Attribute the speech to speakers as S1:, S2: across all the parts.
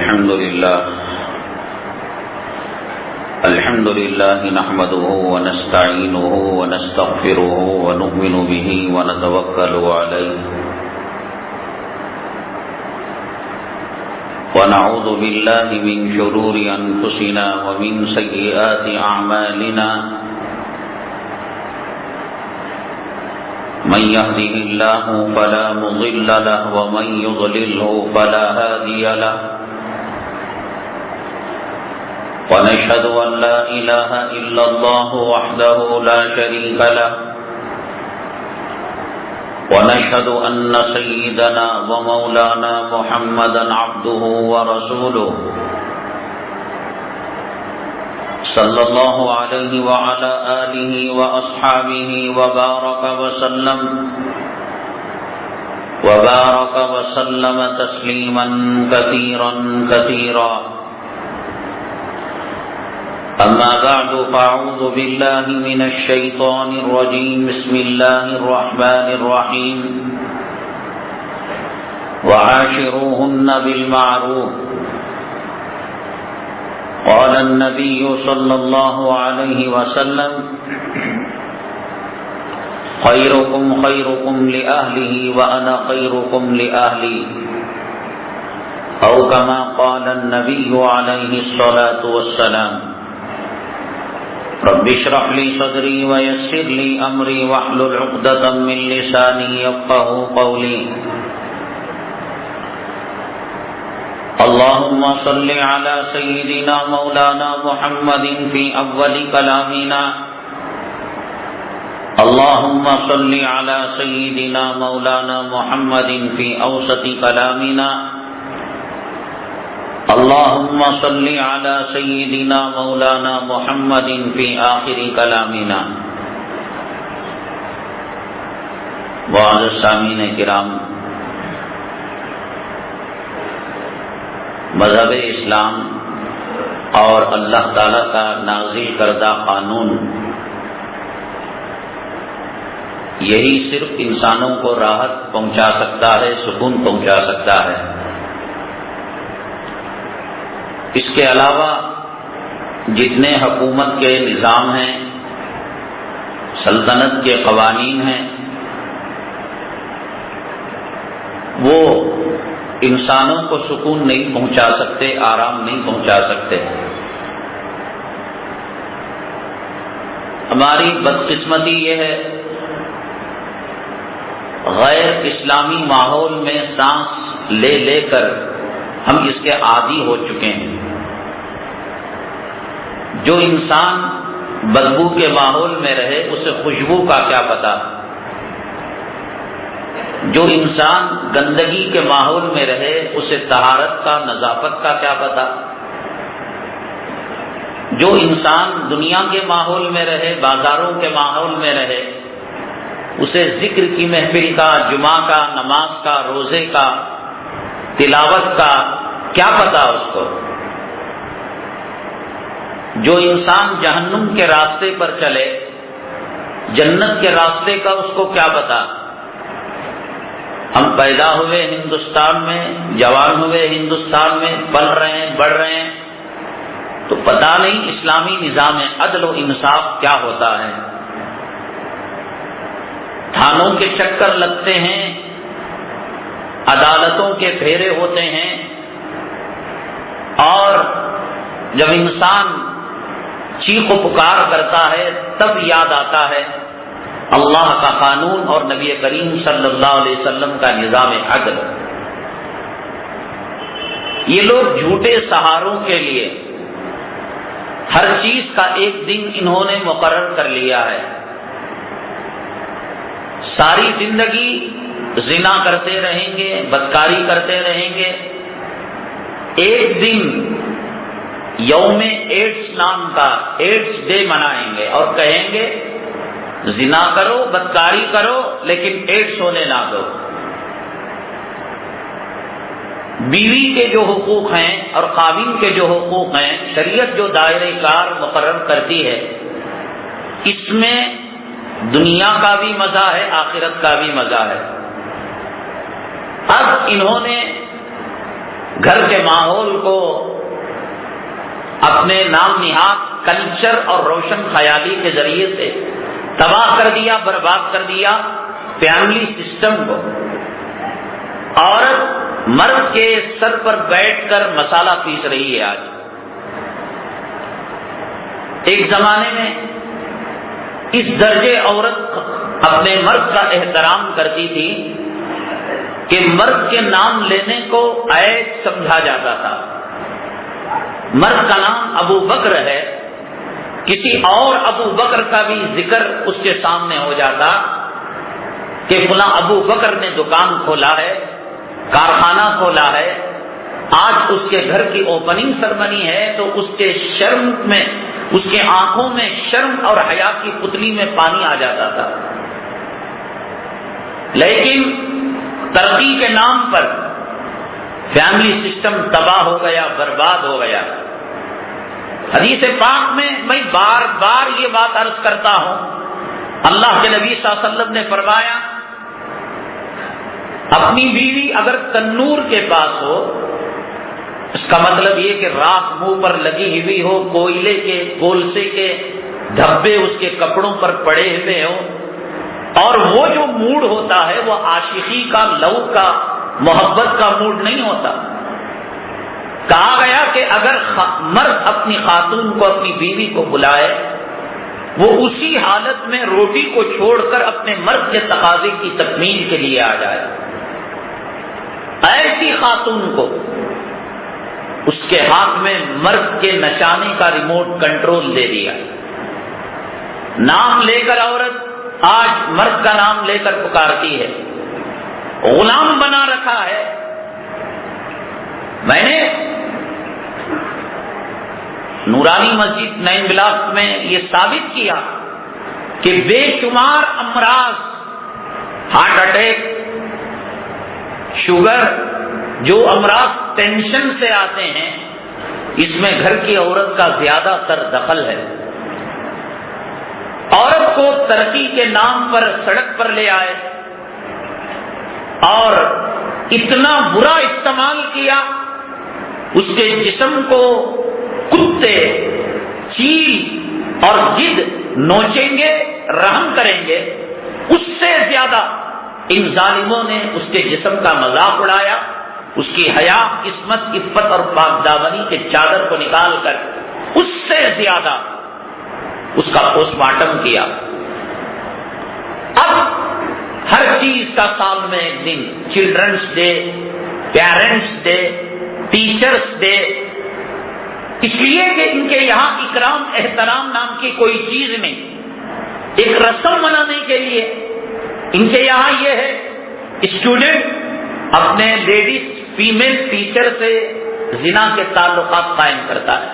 S1: الحمد لله نحمده ونستعينه ونستغفره ونؤمن به ونتوكل عليه ونعوذ بالله من شرور أنفسنا ومن سيئات أعمالنا من يهده الله فلا مضل له ومن يضلله فلا هادي له ونشهد أن لا إله إلا الله وحده لا شريك له ونشهد أن سيدنا ومولانا محمدا عبده ورسوله صلى الله عليه وعلى آله وأصحابه وبارك وسلم تسليما كثيرا أما بعد فأعوذ بالله من الشيطان الرجيم بسم الله الرحمن الرحيم وعاشروهن بالمعروف قال النبي صلى الله عليه وسلم خيركم خيركم لأهله وأنا خيركم لأهلي أو كما قال النبي عليه الصلاة والسلام رب اشرح لي صدري ويسر لي أمري واحلل عقدة من لساني يفقهوا قولي اللهم صل على سيدنا مولانا محمد في أول كلامنا اللهم صل على سيدنا مولانا محمد في أوسط كلامنا اللهم صل على سيدنا مولانا محمد في آخر كلامنا. معزز سامعین کرام، مذہب اسلام اور اللہ تعالی کا نازل کردہ قانون یہی صرف انسانوں کو راحت پہنچا سکتا ہے، سکون پہنچا سکتا ہے. اس کے علاوہ جتنے حکومت کے نظام ہیں، سلطنت کے قوانین ہیں، وہ انسانوں کو سکون نہیں پہنچا سکتے، آرام نہیں پہنچا سکتے. ہماری بدقسمتی یہ ہے، غیر اسلامی ماحول میں سانس لے لے کر ہم اس کے عادی ہو چکے ہیں. جو انسان بدبو کے ماحول میں رہے اسے خوشبو کا کیا پتہ، جو انسان گندگی کے ماحول میں رہے اسے طہارت کا، نظافت کا کیا پتہ. جو انسان دنیا کے ماحول میں رہے، بازاروں کے ماحول میں رہے، اسے ذکر کی محفل کا، جمعہ کا، نماز کا، روزے کا، تلاوت کا کیا پتہ اس کو. جو انسان جہنم کے راستے پر چلے، جنت کے راستے کا اس کو کیا پتہ. ہم پیدا ہوئے ہندوستان میں، جوان ہوئے ہندوستان میں، پل رہے ہیں، بڑھ رہے ہیں، تو پتہ نہیں اسلامی نظام عدل و انصاف کیا ہوتا ہے. تھانوں کے چکر لگتے ہیں، عدالتوں کے پھیرے ہوتے ہیں، اور جب انسان چیخ و پکار کرتا ہے تب یاد آتا ہے اللہ کا قانون اور نبی کریم صلی اللہ علیہ وسلم کا نظام عدل. یہ لوگ جھوٹے سہاروں کے لیے ہر چیز کا ایک دن انہوں نے مقرر کر لیا ہے. ساری زندگی زنا کرتے رہیں گے، بدکاری کرتے رہیں گے. ایک دن یوم ایڈس نام کا ایڈس ڈے منائیں گے اور کہیں گے زنا کرو، بدکاری کرو، لیکن ایڈس ہونے نہ دو. بیوی کے جو حقوق ہیں اور خاوند کے جو حقوق ہیں، شریعت جو دائرہ کار مقرر کرتی ہے، اس میں دنیا کا بھی مزہ ہے، آخرت کا بھی مزہ ہے. اب انہوں نے گھر کے ماحول کو اپنے نام نہاد کلچر اور روشن خیالی کے ذریعے سے تباہ کر دیا، برباد کر دیا فیملی سسٹم کو۔ عورت مرد کے سر پر بیٹھ کر مسالہ پیس رہی ہے آج۔ ایک زمانے میں اس درجے عورت اپنے مرد کا احترام کرتی تھی کہ مرد کے نام لینے کو عیب سمجھا جاتا تھا۔ مرد کا نام ابو بکر ہے، کسی اور ابو بکر کا بھی ذکر اس کے سامنے ہو جاتا کہ فلاں ابو بکر نے دکان کھولا ہے، کارخانہ کھولا ہے، آج اس کے گھر کی اوپننگ سرمنی ہے، تو اس کے شرم میں، اس کے آنکھوں میں شرم اور حیا کی پتلی میں پانی آ جاتا تھا۔ لیکن ترقی کے نام پر فیملی سسٹم تباہ ہو گیا، برباد ہو گیا۔ حدیث پاک میں میں بار بار یہ بات عرض کرتا ہوں، اللہ کے نبی صلی اللہ علیہ وسلم نے فرمایا اپنی بیوی اگر تنور کے پاس ہو، اس کا مطلب یہ کہ راکھ منہ پر لگی ہوئی ہو، کوئلے کے کولسے کے دھبے اس کے کپڑوں پر پڑے ہوئے ہوں، اور وہ جو موڈ ہوتا ہے وہ عاشقی کا، لو کا، محبت کا موڈ نہیں ہوتا۔ کہا گیا کہ اگر مرد اپنی خاتون کو، اپنی بیوی کو بلائے، وہ اسی حالت میں روٹی کو چھوڑ کر اپنے مرد کے تقاضے کی تکمیل کے لیے آ جائے، ایسی خاتون کو اس کے ہاتھ میں مرد کے نشانے کا ریموٹ کنٹرول دے دیا۔ نام لے کر عورت آج مرد کا نام لے کر پکارتی ہے، غلام بنا رکھا ہے۔ میں نے نورانی مسجد نین بلاک میں یہ ثابت کیا کہ بے شمار امراض، ہارٹ اٹیک، شوگر، جو امراض ٹینشن سے آتے ہیں، اس میں گھر کی عورت کا زیادہ تر دخل ہے۔ عورت کو ترقی کے نام پر سڑک پر لے آئے اور اتنا برا استعمال کیا، اس کے جسم کو کتے، چیل اور گدھ نوچیں گے، رحم کریں گے، اس سے زیادہ ان ظالموں نے اس کے جسم کا مذاق اڑایا، اس کی حیا، عصمت، عفت اور پاک دامنی کے چادر کو نکال کر اس سے زیادہ اس کا پوسٹ مارٹم کیا۔ اب ہر چیز کا سال میں ایک دن، children's day, parents day, teachers day, اس لیے کہ ان کے یہاں اکرام احترام نام کی کوئی چیز نہیں، ایک رسم منانے کے لیے ان کے یہاں یہ ہے، اسٹوڈنٹ اپنے لیڈیز فیمیل ٹیچر سے زنا کے تعلقات قائم کرتا ہے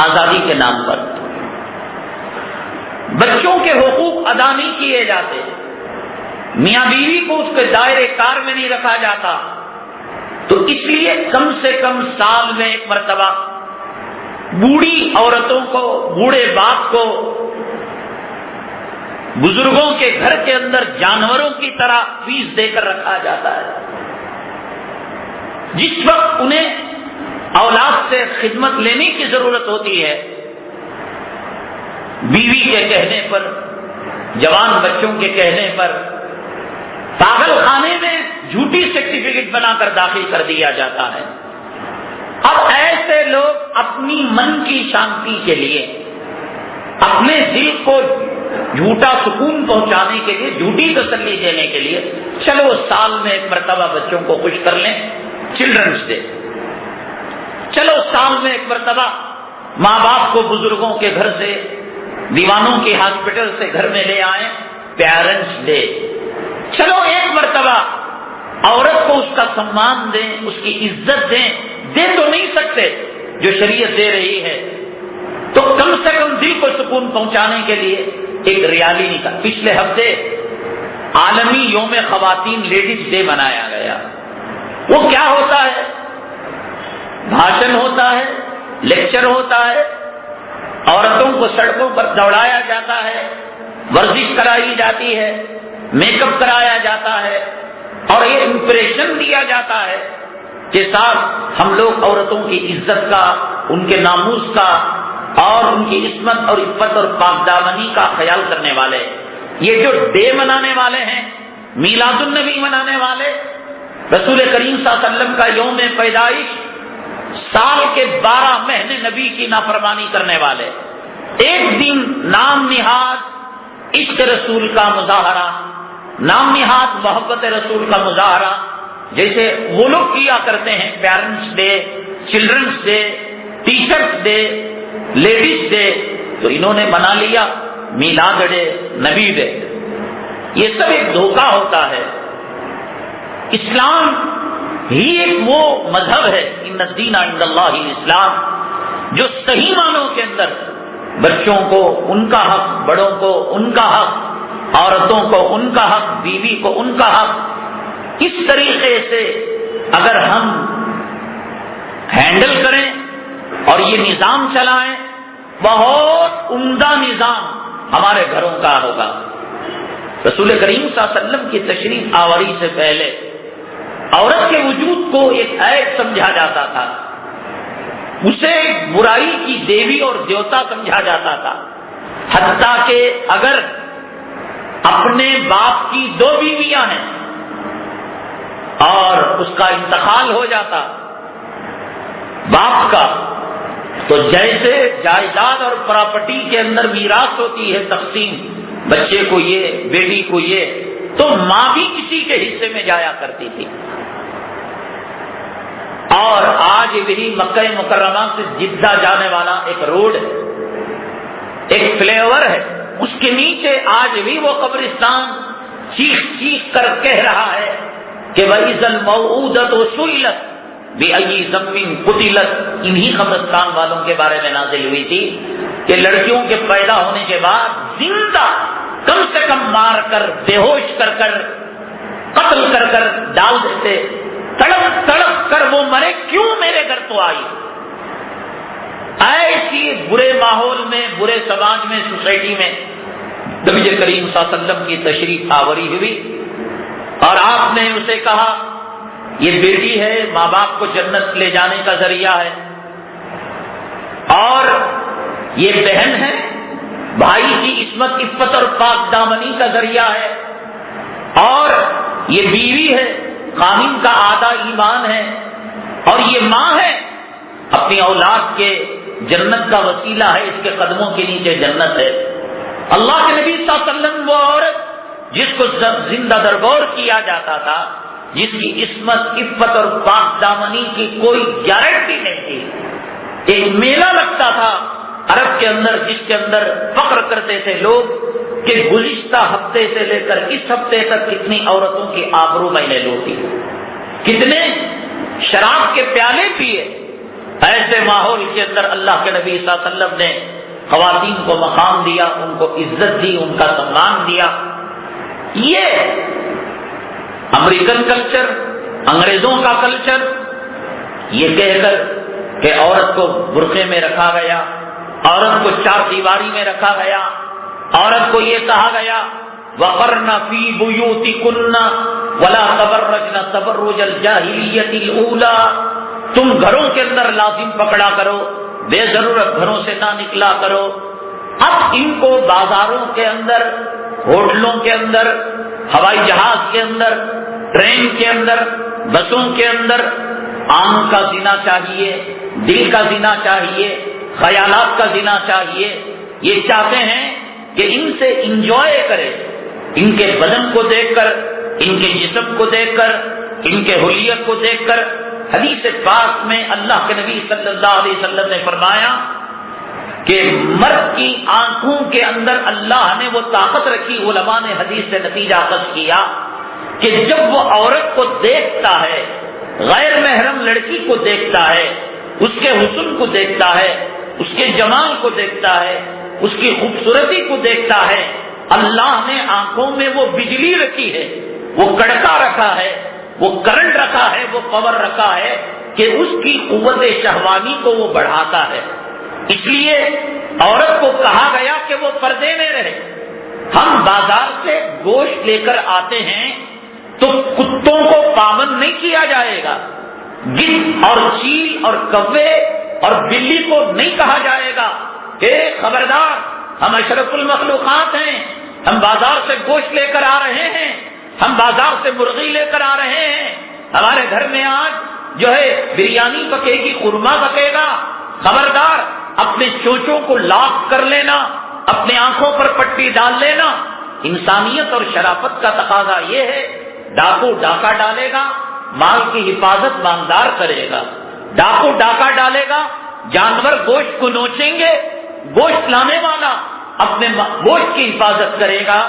S1: آزادی کے نام پر۔ بچوں کے حقوق ادا نہیں کیے جاتے، میاں بیوی کو اس کے دائرے کار میں نہیں رکھا جاتا، تو اس لیے کم سے کم سال میں ایک مرتبہ بوڑھی عورتوں کو، بوڑھے باپ کو بزرگوں کے گھر کے اندر جانوروں کی طرح فیس دے کر رکھا جاتا ہے۔ جس وقت انہیں اولاد سے خدمت لینے کی ضرورت ہوتی ہے، بیوی کے کہنے پر، جوان بچوں کے کہنے پر پاگل خانے میں جھوٹی سرٹیفکیٹ بنا کر داخل کر دیا جاتا ہے۔ اب ایسے لوگ اپنی من کی شانتی کے لیے، اپنے دل کو جھوٹا سکون پہنچانے کے لیے، جھوٹی تسلی دینے کے لیے، چلو سال میں ایک مرتبہ بچوں کو خوش کر لیں، چلڈرنس ڈے، چلو سال میں ایک مرتبہ ماں باپ کو بزرگوں کے گھر سے، دیوانوں کے ہاسپٹل سے گھر میں لے آئیں، پیرنٹس ڈے، چلو ایک مرتبہ عورت کو اس کا سمان دیں، اس کی عزت دیں، دے تو نہیں سکتے جو شریعت دے رہی ہے، تو کم سے کم دل کو سکون پہنچانے کے لیے ایک ریالی نکال۔ پچھلے ہفتے عالمی یوم خواتین لیڈیز ڈے منایا گیا۔ وہ کیا ہوتا ہے؟ بھاشن ہوتا ہے، لیکچر ہوتا ہے، عورتوں کو سڑکوں پر دوڑایا جاتا ہے، ورزش کرائی جاتی ہے، میک اپ کرایا جاتا ہے، اور یہ امپریشن دیا جاتا ہے کے ساتھ ہم لوگ عورتوں کی عزت کا، ان کے ناموس کا اور ان کی عصمت اور عفت اور پاک دامنی کا خیال کرنے والے. یہ جو ڈے منانے والے ہیں، میلاد النبی منانے والے، رسول کریم صلی اللہ علیہ وسلم کا یوم پیدائش، سال کے 12 مہینے نبی کی نافرمانی کرنے والے، ایک دن نام نہاد عشق رسول کا مظاہرہ، نام نہاد محبت رسول کا مظاہرہ جیسے وہ لوگ کیا کرتے ہیں، parents day, childrens day, teachers day, ladies day, تو انہوں نے بنا لیا میلاد ڈے، نبی ڈے. یہ سب ایک دھوکہ ہوتا ہے. اسلام ہی ایک وہ مذہب ہے، ان الدین عند اللہ الاسلام، جو صحیح معنوں کے اندر بچوں کو ان کا حق، بڑوں کو ان کا حق، عورتوں کو ان کا حق، بیوی کو ان کا حق، اس طریقے سے اگر ہم ہینڈل کریں اور یہ نظام چلائیں، بہت عمدہ نظام ہمارے گھروں کا ہوگا. رسول کریم صلی اللہ علیہ وسلم کی تشریف آوری سے پہلے عورت کے وجود کو ایک عیب سمجھا جاتا تھا، اسے برائی کی دیوی اور دیوتا سمجھا جاتا تھا، حتیٰ کہ اگر اپنے باپ کی 2 بیویاں ہیں اور اس کا انتقال ہو جاتا باپ کا، تو جیسے جائیداد اور پراپرٹی کے اندر میراث ہوتی ہے تقسیم، بچے کو یہ، بیٹی کو یہ، تو ماں بھی کسی کے حصے میں جایا کرتی تھی. اور آج بھی مکہ مکرمہ سے جدہ جانے والا ایک روڈ ہے، ایک فلائی اوور ہے، اس کے نیچے آج بھی وہ قبرستان چیخ چیخ کر کہہ رہا ہے کہ وَإِذَا الْمَوْءُودَةُ سُئِلَتْ بِأَيِّ ذَنبٍ قُتِلَتْ. انہی قبرستان والوں کے بارے میں نازل ہوئی تھی کہ لڑکیوں کے پیدا ہونے کے بعد زندہ کم سے کم مار کر، بے ہوش کر کر، قتل کر کر ڈال دیتے، تڑپ تڑپ کر وہ مرے، کیوں میرے گھر تو آئی. ایسی برے ماحول میں، برے سماج میں، سوسائٹی میں نبی کریم صلی اللہ علیہ وسلم کی تشریف آوری ہوئی اور آپ نے اسے کہا یہ بیٹی ہے، ماں باپ کو جنت لے جانے کا ذریعہ ہے، اور یہ بہن ہے، بھائی کی عصمت، عفت اور پاک دامنی کا ذریعہ ہے، اور یہ بیوی ہے، قانون کا آدھا ایمان ہے، اور یہ ماں ہے، اپنی اولاد کے جنت کا وسیلہ ہے، اس کے قدموں کے نیچے جنت ہے. اللہ کے نبی صلی اللہ علیہ وسلم وہ عورت جس کو زندہ درگور کیا جاتا تھا، جس کی عصمت، عفت اور پاک دامنی کی کوئی گارنٹی نہیں تھی. ایک میلہ لگتا تھا عرب کے اندر، جس کے اندر فخر کرتے تھے لوگ کہ گزشتہ ہفتے سے لے کر اس ہفتے تک کتنی عورتوں کی آبرو میں نے لوٹی، کتنے شراب کے پیالے پیے. ایسے ماحول کے اندر اللہ کے نبی صلی اللہ علیہ وسلم نے خواتین کو مقام دیا، ان کو عزت دی، ان کا سمان دیا. یہ امریکن کلچر، انگریزوں کا کلچر، یہ کہہ کر کہ عورت کو برقعے میں رکھا گیا، عورت کو 4 دیواری میں رکھا گیا، عورت کو یہ کہا گیا وَقَرْنَ فِي بُيُوتِكُنَّ وَلَا تَبَرَّجْنَ تَبَرُّجَ الْجَاهِلِيَّةِ الْأُولَى. تم گھروں کے اندر لازم پکڑا کرو، بے ضرورت گھروں سے نہ نکلا کرو. اب ان کو بازاروں کے اندر، ہوٹلوں کے اندر، ہوائی جہاز کے اندر، ٹرین کے اندر، بسوں کے اندر آنکھ کا زنا چاہیے، دل کا زنا چاہیے، خیالات کا زنا چاہیے. یہ چاہتے ہیں کہ ان سے انجوائے کرے، ان کے بدن کو دیکھ کر، ان کے جسم کو دیکھ کر، ان کے حلیت کو دیکھ کر. حدیث پاک میں اللہ کے نبی صلی اللہ علیہ وسلم نے فرمایا کہ مرد کی آنکھوں کے اندر اللہ نے وہ طاقت رکھی. علماء نے حدیث سے نتیجہ اخذ کیا کہ جب وہ عورت کو دیکھتا ہے، غیر محرم لڑکی کو دیکھتا ہے، اس کے حسن کو دیکھتا ہے، اس کے جمال کو دیکھتا ہے، اس کی خوبصورتی کو دیکھتا ہے، اللہ نے آنکھوں میں وہ بجلی رکھی ہے، وہ کڑکا رکھا ہے، وہ کرنٹ رکھا ہے، وہ پاور رکھا ہے کہ اس کی قوت شہوانی کو وہ بڑھاتا ہے. اس لیے عورت کو کہا گیا کہ وہ پردے میں رہے. ہم بازار سے گوشت لے کر آتے ہیں تو کتوں کو پابند نہیں کیا جائے گا، گدھ اور چیل اور کوے اور بلی کو نہیں کہا جائے گا کہ خبردار ہم اشرف المخلوقات ہیں، ہم بازار سے گوشت لے کر آ رہے ہیں، ہم بازار سے مرغی لے کر آ رہے ہیں، ہمارے گھر میں آج جو ہے بریانی پکے گی، قورمہ پکے گا، خبردار اپنے چونچوں کو لاک کر لینا، اپنے آنکھوں پر پٹی ڈال لینا۔ انسانیت اور شرافت کا تقاضا یہ ہے، ڈاکو ڈاکہ ڈالے گا، مال کی حفاظت مالدار کرے گا، ڈاکو ڈاکہ ڈالے گا، جانور گوشت کو نوچیں گے، گوشت لانے والا اپنے گوشت کی حفاظت کرے گا۔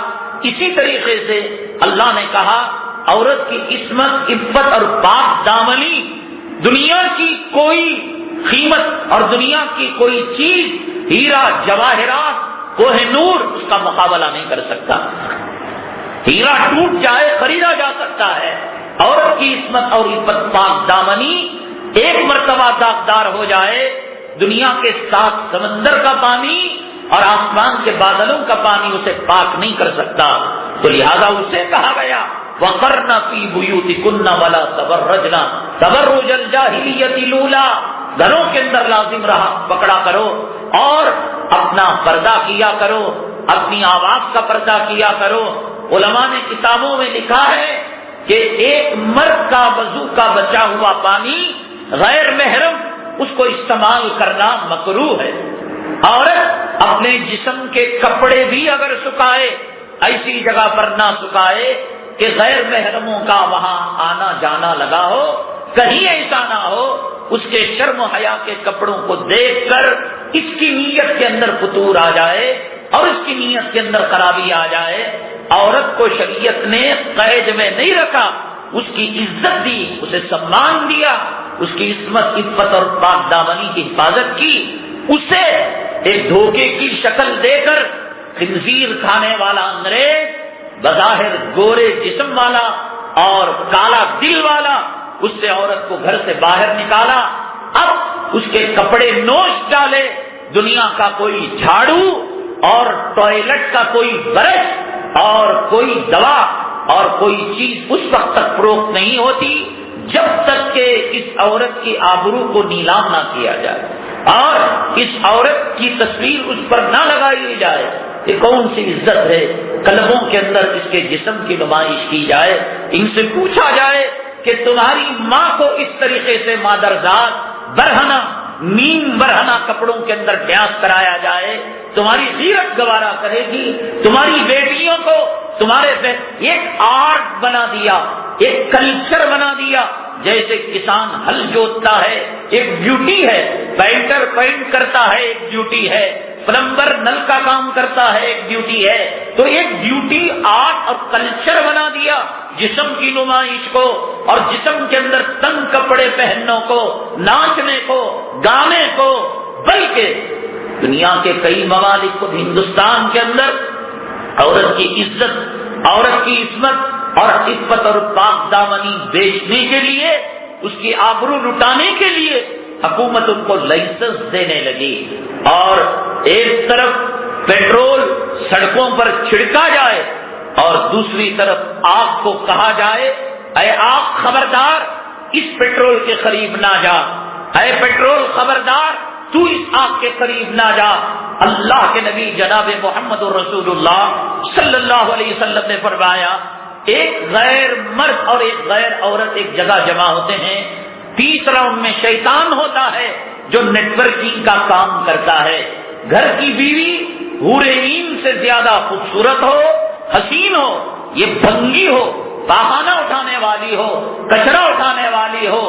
S1: اسی طریقے سے اللہ نے کہا عورت کی عصمت، عفت اور پاک دامنی دنیا کی کوئی قیمت اور دنیا کی کوئی چیز، ہیرا جواہرات، کوہ نور اس کا مقابلہ نہیں کر سکتا۔ ہیرا ٹوٹ جائے خریدا جا سکتا ہے، عورت کی عصمت اور عفت پاک دامنی ایک مرتبہ داغدار ہو جائے، دنیا کے 7 سمندر کا پانی اور آسمان کے بادلوں کا پانی اسے پاک نہیں کر سکتا۔ تو لہذا اسے کہا گیا وَقَرْنَ فِي بُيُوتِكُنَّ وَلَا تَبَرَّجْنَ تَبَرُّجَ الْجَاهِلِيَّةِ الْأُولَىٰ، گھروں کے اندر لازم رہا پکڑا کرو اور اپنا پردہ کیا کرو، اپنی آواز کا پردہ کیا کرو۔ علماء نے کتابوں میں لکھا ہے کہ ایک مرد کا وضو کا بچا ہوا پانی غیر محرم اس کو استعمال کرنا مکروہ ہے۔ عورت اپنے جسم کے کپڑے بھی اگر سکھائے ایسی جگہ پر نہ سکھائے کہ غیر محرموں کا وہاں آنا جانا لگا ہو، کہیں ایسا نہ ہو اس کے شرم و حیا کے کپڑوں کو دیکھ کر اس کی نیت کے اندر فتور آ جائے اور اس کی نیت کے اندر خرابی آ جائے۔ عورت کو شریعت نے قید میں نہیں رکھا، اس کی عزت دی، اسے سمان دیا، اس کی عصمت، عفت اور پاک دامنی کی حفاظت کی۔ اسے ایک دھوکے کی شکل دے کر خنزیر کھانے والا انگریز، بظاہر گورے جسم والا اور کالا دل والا، اس سے عورت کو گھر سے باہر نکالا، اب اس کے کپڑے نوچ ڈالے، دنیا کا کوئی جھاڑو اور ٹوائلٹ کا کوئی برش اور کوئی دوا اور کوئی چیز اس وقت تک فروخت نہیں ہوتی جب تک کہ اس عورت کی آبرو کو نیلام نہ کیا جائے اور اس عورت کی تصویر اس پر نہ لگائی جائے۔ یہ کون سی عزت ہے؟ قلبوں کے اندر اس کے جسم کی نمائش کی جائے، ان سے پوچھا جائے کہ تمہاری ماں کو اس طریقے سے مادرزاد برہنہ، نیم برہنہ کپڑوں کے اندر ڈانس کرایا جائے، تمہاری غیرت گوارا کرے گی؟ تمہاری بیٹیوں کو تمہارے پہ ایک آرٹ بنا دیا، ایک کلچر بنا دیا، جیسے کسان ہل جوتتا ہے ایک ڈیوٹی ہے، پینٹر پینٹ کرتا ہے ایک ڈیوٹی ہے، پلمبر نل کا کام کرتا ہے ایک ڈیوٹی ہے، تو ایک ڈیوٹی آرٹ اور کلچر بنا دیا جسم کی نمائش کو اور جسم کے اندر تنگ کپڑے پہننے کو، ناچنے کو، گانے کو، بلکہ دنیا کے کئی ممالک کو، ہندوستان کے اندر عورت کی عزت، عورت کی عصمت اور عفت اور پاک دامنی بیچنے کے لیے، اس کی آبرو لٹانے کے لیے حکومت ان کو لائسنس دینے لگی، اور ایک طرف پیٹرول سڑکوں پر چھڑکا جائے اور دوسری طرف آگ کو کہا جائے اے آگ خبردار اس پیٹرول کے قریب نہ جا، اے پیٹرول خبردار تو اس آگ کے قریب نہ جا۔ اللہ کے نبی جناب محمد رسول اللہ صلی اللہ علیہ وسلم نے فرمایا ایک غیر مرد اور ایک غیر عورت ایک جگہ جمع ہوتے ہیں، تیسرا ان میں شیطان ہوتا ہے جو نیٹ ورکنگ کا کام کرتا ہے۔ گھر کی بیوی حور عین سے زیادہ خوبصورت ہو، حسین ہو، یہ بھنگی ہو، پاخانہ اٹھانے والی ہو، کچرا اٹھانے والی ہو،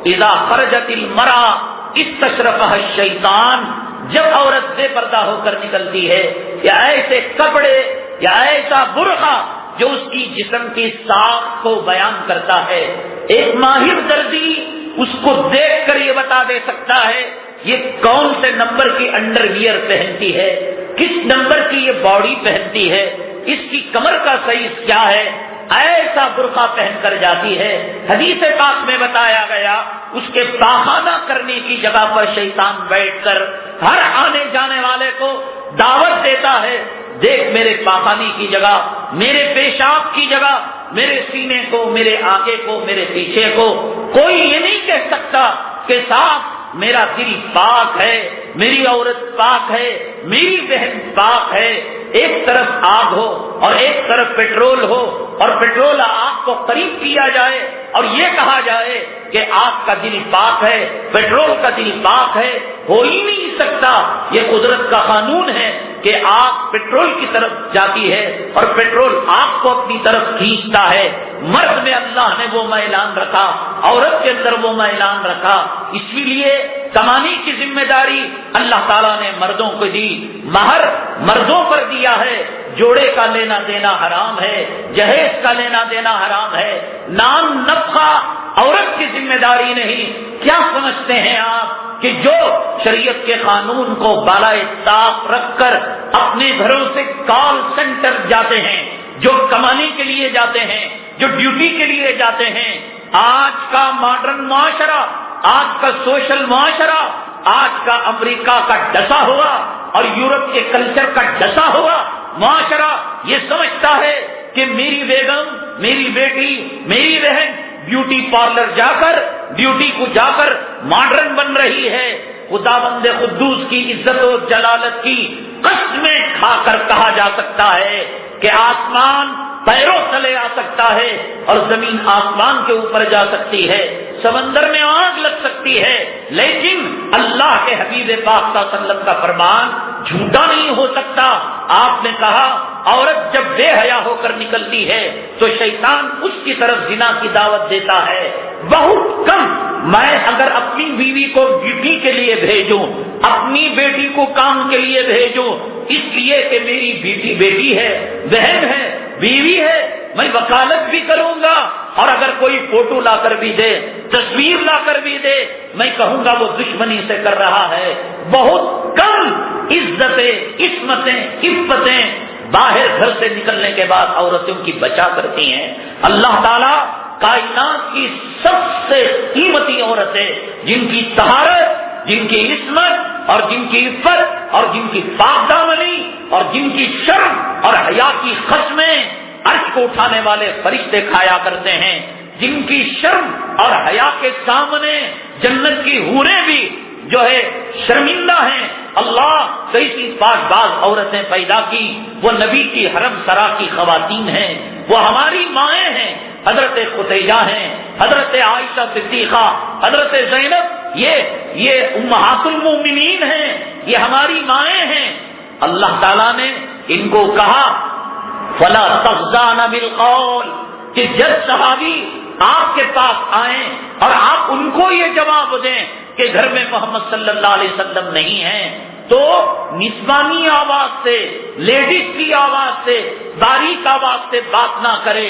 S1: اذا خرجت المرأة استشرفها الشیطان، جب عورت بے پردہ ہو کر نکلتی ہے یا ایسے کپڑے یا ایسا برقع جو اس کی جسم کی ساخت کو بیان کرتا ہے، ایک ماہر دردی اس کو دیکھ کر یہ بتا دے سکتا ہے یہ کون سے نمبر کی انڈر ویئر پہنتی ہے، کس نمبر کی یہ باڈی پہنتی ہے، اس کی کمر کا سائز کیا ہے، ایسا برقع پہن کر جاتی ہے۔ حدیث پاک میں بتایا گیا اس کے پاخانہ کرنے کی جگہ پر شیطان بیٹھ کر ہر آنے جانے والے کو دعوت دیتا ہے، دیکھ میرے پاخانے کی جگہ، میرے پیشاب کی جگہ، میرے سینے کو، میرے آگے کو، میرے پیچھے کو، کوئی یہ نہیں کہہ سکتا کہ صاحب میرا دل پاک ہے، میری عورت پاک ہے، میری بہن پاک ہے۔ ایک طرف آگ ہو اور ایک طرف پیٹرول ہو، اور پیٹرول آگ کو قریب کیا جائے اور یہ کہا جائے کہ آگ کا دل پاک ہے، پیٹرول کا دل پاک ہے، ہو ہی نہیں سکتا۔ یہ قدرت کا قانون ہے کہ آگ پیٹرول کی طرف جاتی ہے اور پیٹرول آگ کو اپنی طرف کھینچتا ہے۔ مرد میں اللہ نے وہ میلان رکھا، عورت کے اندر وہ میلان رکھا، اسی لیے کمانے کی ذمہ داری اللہ تعالیٰ نے مردوں کو دی، مہر مردوں پر دیا ہے، جوڑے کا لینا دینا حرام ہے، جہیز کا لینا دینا حرام ہے، نام نفقہ عورت کی ذمہ داری نہیں۔ کیا سمجھتے ہیں آپ کہ جو شریعت کے قانون کو بالائے طاق رکھ کر اپنے گھروں سے کال سینٹر جاتے ہیں، جو کمانے کے لیے جاتے ہیں، جو ڈیوٹی کے لیے جاتے ہیں، آج کا ماڈرن معاشرہ، آج کا سوشل معاشرہ، آج کا امریکہ کا ڈسا ہوا اور یورپ کے کلچر کا ڈسا ہوا معاشرہ یہ سمجھتا ہے کہ میری بیگم، میری بیٹی، میری بہن بیوٹی پارلر جا کر، ڈیوٹی کو جا کر ماڈرن بن رہی ہے۔ خداوند قدوس کی عزت و جلالت کی قسمیں کھا کر کہا جا سکتا ہے کہ آسمان پیروں تلے آ سکتا ہے اور زمین آسمان کے اوپر جا سکتی ہے، سمندر میں آگ لگ سکتی ہے، لیکن اللہ کے حبیب پاک صلی اللہ علیہ وسلم کا فرمان جھوٹا نہیں ہو سکتا۔ آپ نے کہا عورت جب بے حیا ہو کر نکلتی ہے تو شیطان اس کی طرف زنا کی دعوت دیتا ہے۔ بہت کم میں اگر اپنی بیوی کو ڈیوٹی کے لیے بھیجوں، اپنی بیٹی کو کام کے لیے بھیجوں، اس لیے کہ میری بیٹی ہے، بہن ہے، بیوی ہے، میں وکالت بھی کروں گا، اور اگر کوئی فوٹو لا کر بھی دے، تصویر لا کر بھی دے، میں کہوں گا وہ دشمنی سے کر رہا ہے۔ بہت کم عزتیں، عصمتیں، عفتیں باہر گھر سے نکلنے کے بعد عورتوں کی بچا کرتی ہیں۔ اللہ تعالیٰ کائنات کی سب سے قیمتی عورتیں جن کی طہارت، جن کی عصمت اور جن کی عفت اور جن کی پاک دامنی اور جن کی شرم اور حیا کی قسمیں عرش کو اٹھانے والے فرشتے کھایا کرتے ہیں، جن کی شرم اور حیا کے سامنے جنت کی حوریں بھی جو ہے شرمندہ ہیں۔ اللہ کیسی پاک باز عورتیں پیدا کی، وہ نبی کی حرم سرا کی خواتین ہیں، وہ ہماری مائیں ہیں، حضرت خدیجہ ہیں، حضرت عائشہ صدیقہ، حضرت زینب، یہ امہات المومنین ہیں، یہ ہماری مائیں ہیں۔ اللہ تعالیٰ نے ان کو کہا فلا تخضعن بالقول، کہ جب صحابی آپ کے پاس آئیں اور آپ ان کو یہ جواب دیں کہ گھر میں محمد صلی اللہ علیہ وسلم نہیں ہیں، تو نسوانی آواز سے، لیڈیز کی آواز سے، باریک آواز سے بات نہ کرے،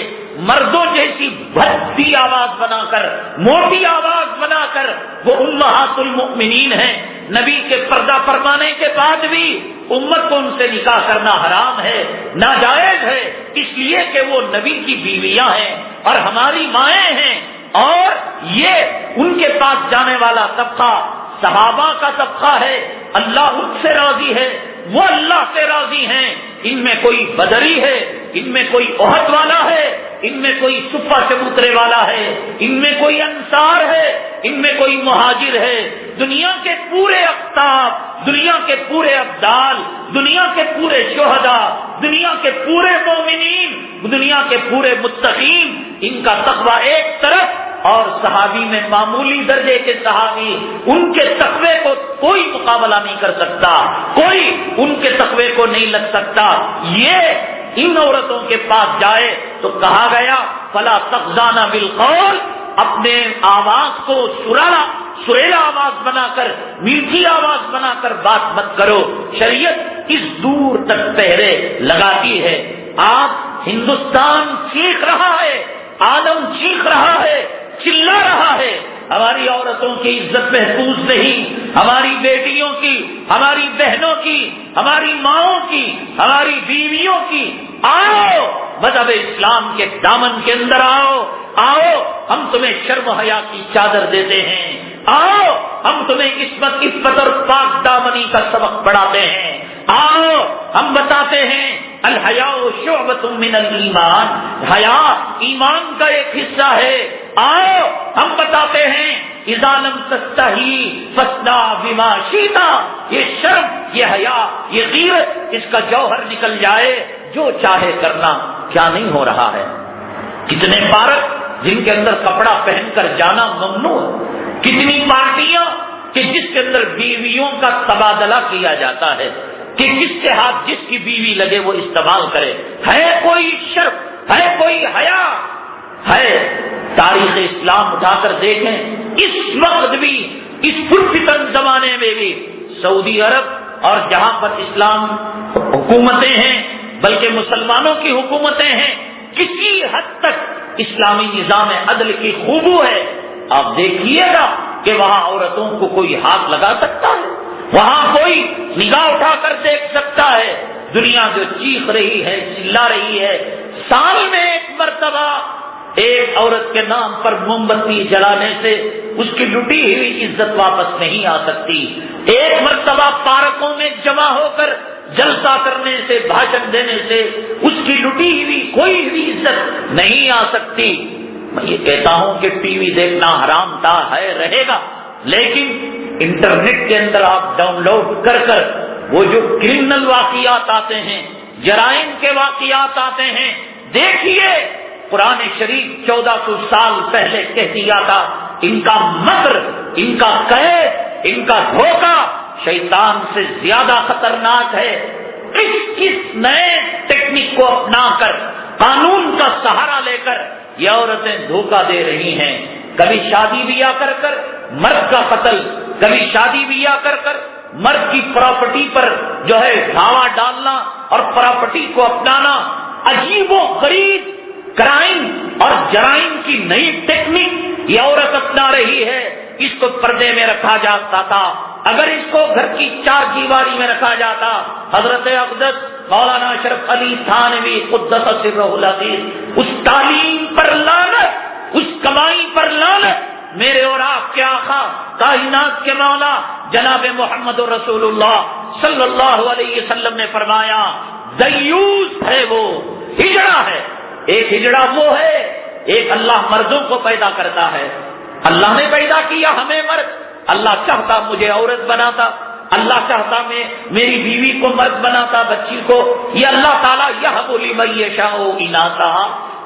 S1: مردوں جیسی بھدی آواز بنا کر، موٹی آواز بنا کر، وہ امہات المؤمنین ہیں، نبی کے پردہ فرمانے کے بعد بھی امت کو ان سے نکاح کرنا حرام ہے، ناجائز ہے، اس لیے کہ وہ نبی کی بیویاں ہیں اور ہماری مائیں ہیں، اور یہ ان کے پاس جانے والا طبقہ صحابہ کا طبقہ ہے، اللہ ان سے راضی ہے، وہ اللہ سے راضی ہیں۔ ان میں کوئی بدری ہے، ان میں کوئی احد والا ہے، ان میں کوئی صفہ چبوترے والا ہے، ان میں کوئی انصار ہے، ان میں کوئی مہاجر ہے۔ دنیا کے پورے اقطاب، دنیا کے پورے ابدال، دنیا کے پورے شہداء، دنیا کے پورے مومنین، دنیا کے پورے متقین، ان کا تقویٰ ایک طرف، اور صحابی میں معمولی درجے کے صحابی، ان کے تقوی کو کوئی مقابلہ نہیں کر سکتا، کوئی ان کے تقوی کو نہیں لگ سکتا۔ یہ ان عورتوں کے پاس جائے تو کہا گیا فلا تخضعن بالقول، اپنے آواز کو سریلا آواز بنا کر، میٹھی آواز بنا کر بات مت کرو۔ شریعت اس دور تک پہرے لگاتی ہے۔ آج ہندوستان چیخ رہا ہے، عالم چیخ رہا ہے، چلا رہا ہے، ہماری عورتوں کی عزت محفوظ نہیں، ہماری بیٹیوں کی، ہماری بہنوں کی، ہماری ماؤں کی، ہماری بیویوں کی۔ آؤ مذہب اسلام کے دامن کے اندر آؤ، آؤ ہم تمہیں شرم و حیا کی چادر دیتے ہیں، آؤ ہم تمہیں عصمت، عفت اور پاک دامنی کا سبق پڑھاتے ہیں، آؤ ہم بتاتے ہیں الحیاء شعبۃ من الایمان، حیا ایمان کا ایک حصہ ہے۔ آؤ ہم بتاتے ہیں اذا لم تستحی فاصنع بما شئت، یہ شرم، یہ حیا، یہ غیرت، اس کا جوہر نکل جائے، جو چاہے کرنا۔ کیا نہیں ہو رہا ہے؟ کتنے پارک جن کے اندر کپڑا پہن کر جانا ممنوع، کتنی پارٹیاں کہ جس کے اندر بیویوں کا تبادلہ کیا جاتا ہے کہ جس کے ہاتھ جس کی بیوی لگے وہ استعمال کرے۔ ہے کوئی شرم، ہے کوئی حیا؟ ہے؟ تاریخ اسلام اٹھا کر دیکھیں، اس وقت بھی، اس پرفتن زمانے میں بھی سعودی عرب اور جہاں پر اسلام حکومتیں ہیں، بلکہ مسلمانوں کی حکومتیں ہیں، کسی حد تک اسلامی نظام عدل کی خوبو ہے۔ آپ دیکھیے گا کہ وہاں عورتوں کو کوئی ہاتھ لگا سکتا ہے، وہاں کوئی نگاہ اٹھا کر دیکھ سکتا ہے؟ دنیا جو چیخ رہی ہے، چلا رہی ہے، سال میں ایک مرتبہ ایک عورت کے نام پر موم بتی جلانے سے اس کی لٹی ہوئی عزت واپس نہیں آ سکتی۔ ایک مرتبہ پارکوں میں جمع ہو کر جلسہ کرنے سے، بھاشن دینے سے اس کی لٹی ہوئی کوئی بھی عزت نہیں آ سکتی۔ میں یہ کہتا ہوں کہ ٹی وی دیکھنا حرام تھا، ہے، رہے گا، لیکن انٹرنیٹ کے اندر آپ ڈاؤن لوڈ کر کر وہ جو کرمنل واقعات آتے ہیں، جرائم کے واقعات آتے ہیں، دیکھیے قرآن شریف 1400 سال پہلے کہہ دیا تھا ان کا مکر، ان کا قید، ان کا دھوکہ شیطان سے زیادہ خطرناک ہے۔ کس نئے ٹیکنیک کو اپنا کر، قانون کا سہارا لے کر یہ عورتیں دھوکہ دے رہی ہیں۔ کبھی شادی بیاہ کر کر مرد کا قتل، کبھی شادی بیاہ کر کر مرد کی پراپرٹی پر جو ہے دھاوا ڈالنا اور پراپرٹی کو اپنانا، عجیب و غریب کرائم اور جرائم کی نئی ٹیکنیک یہ عورت اپنا رہی ہے۔ اس کو پردے میں رکھا جاتا تھا، اگر اس کو گھر کی چار دیواری میں رکھا جاتا، حضرت اقدس مولانا اشرف علی تھانوی قدس سرہ العزیز، اس تعلیم پر لعنت، اس کمائی پر لعنت، میرے اور آپ کے آقا کائنات کے مولا جناب محمد رسول اللہ صلی اللہ علیہ وسلم نے فرمایا دیوس ہے وہ، ہجڑا ہے۔ ایک ہجڑا وہ ہے، ایک اللہ مردوں کو پیدا کرتا ہے۔ اللہ نے پیدا کیا ہمیں مرد، اللہ چاہتا مجھے عورت بناتا، اللہ چاہتا میں میری بیوی کو مرد بناتا، بچی کو۔ یہ اللہ تعالیٰ یہب لمن یشاء اناثا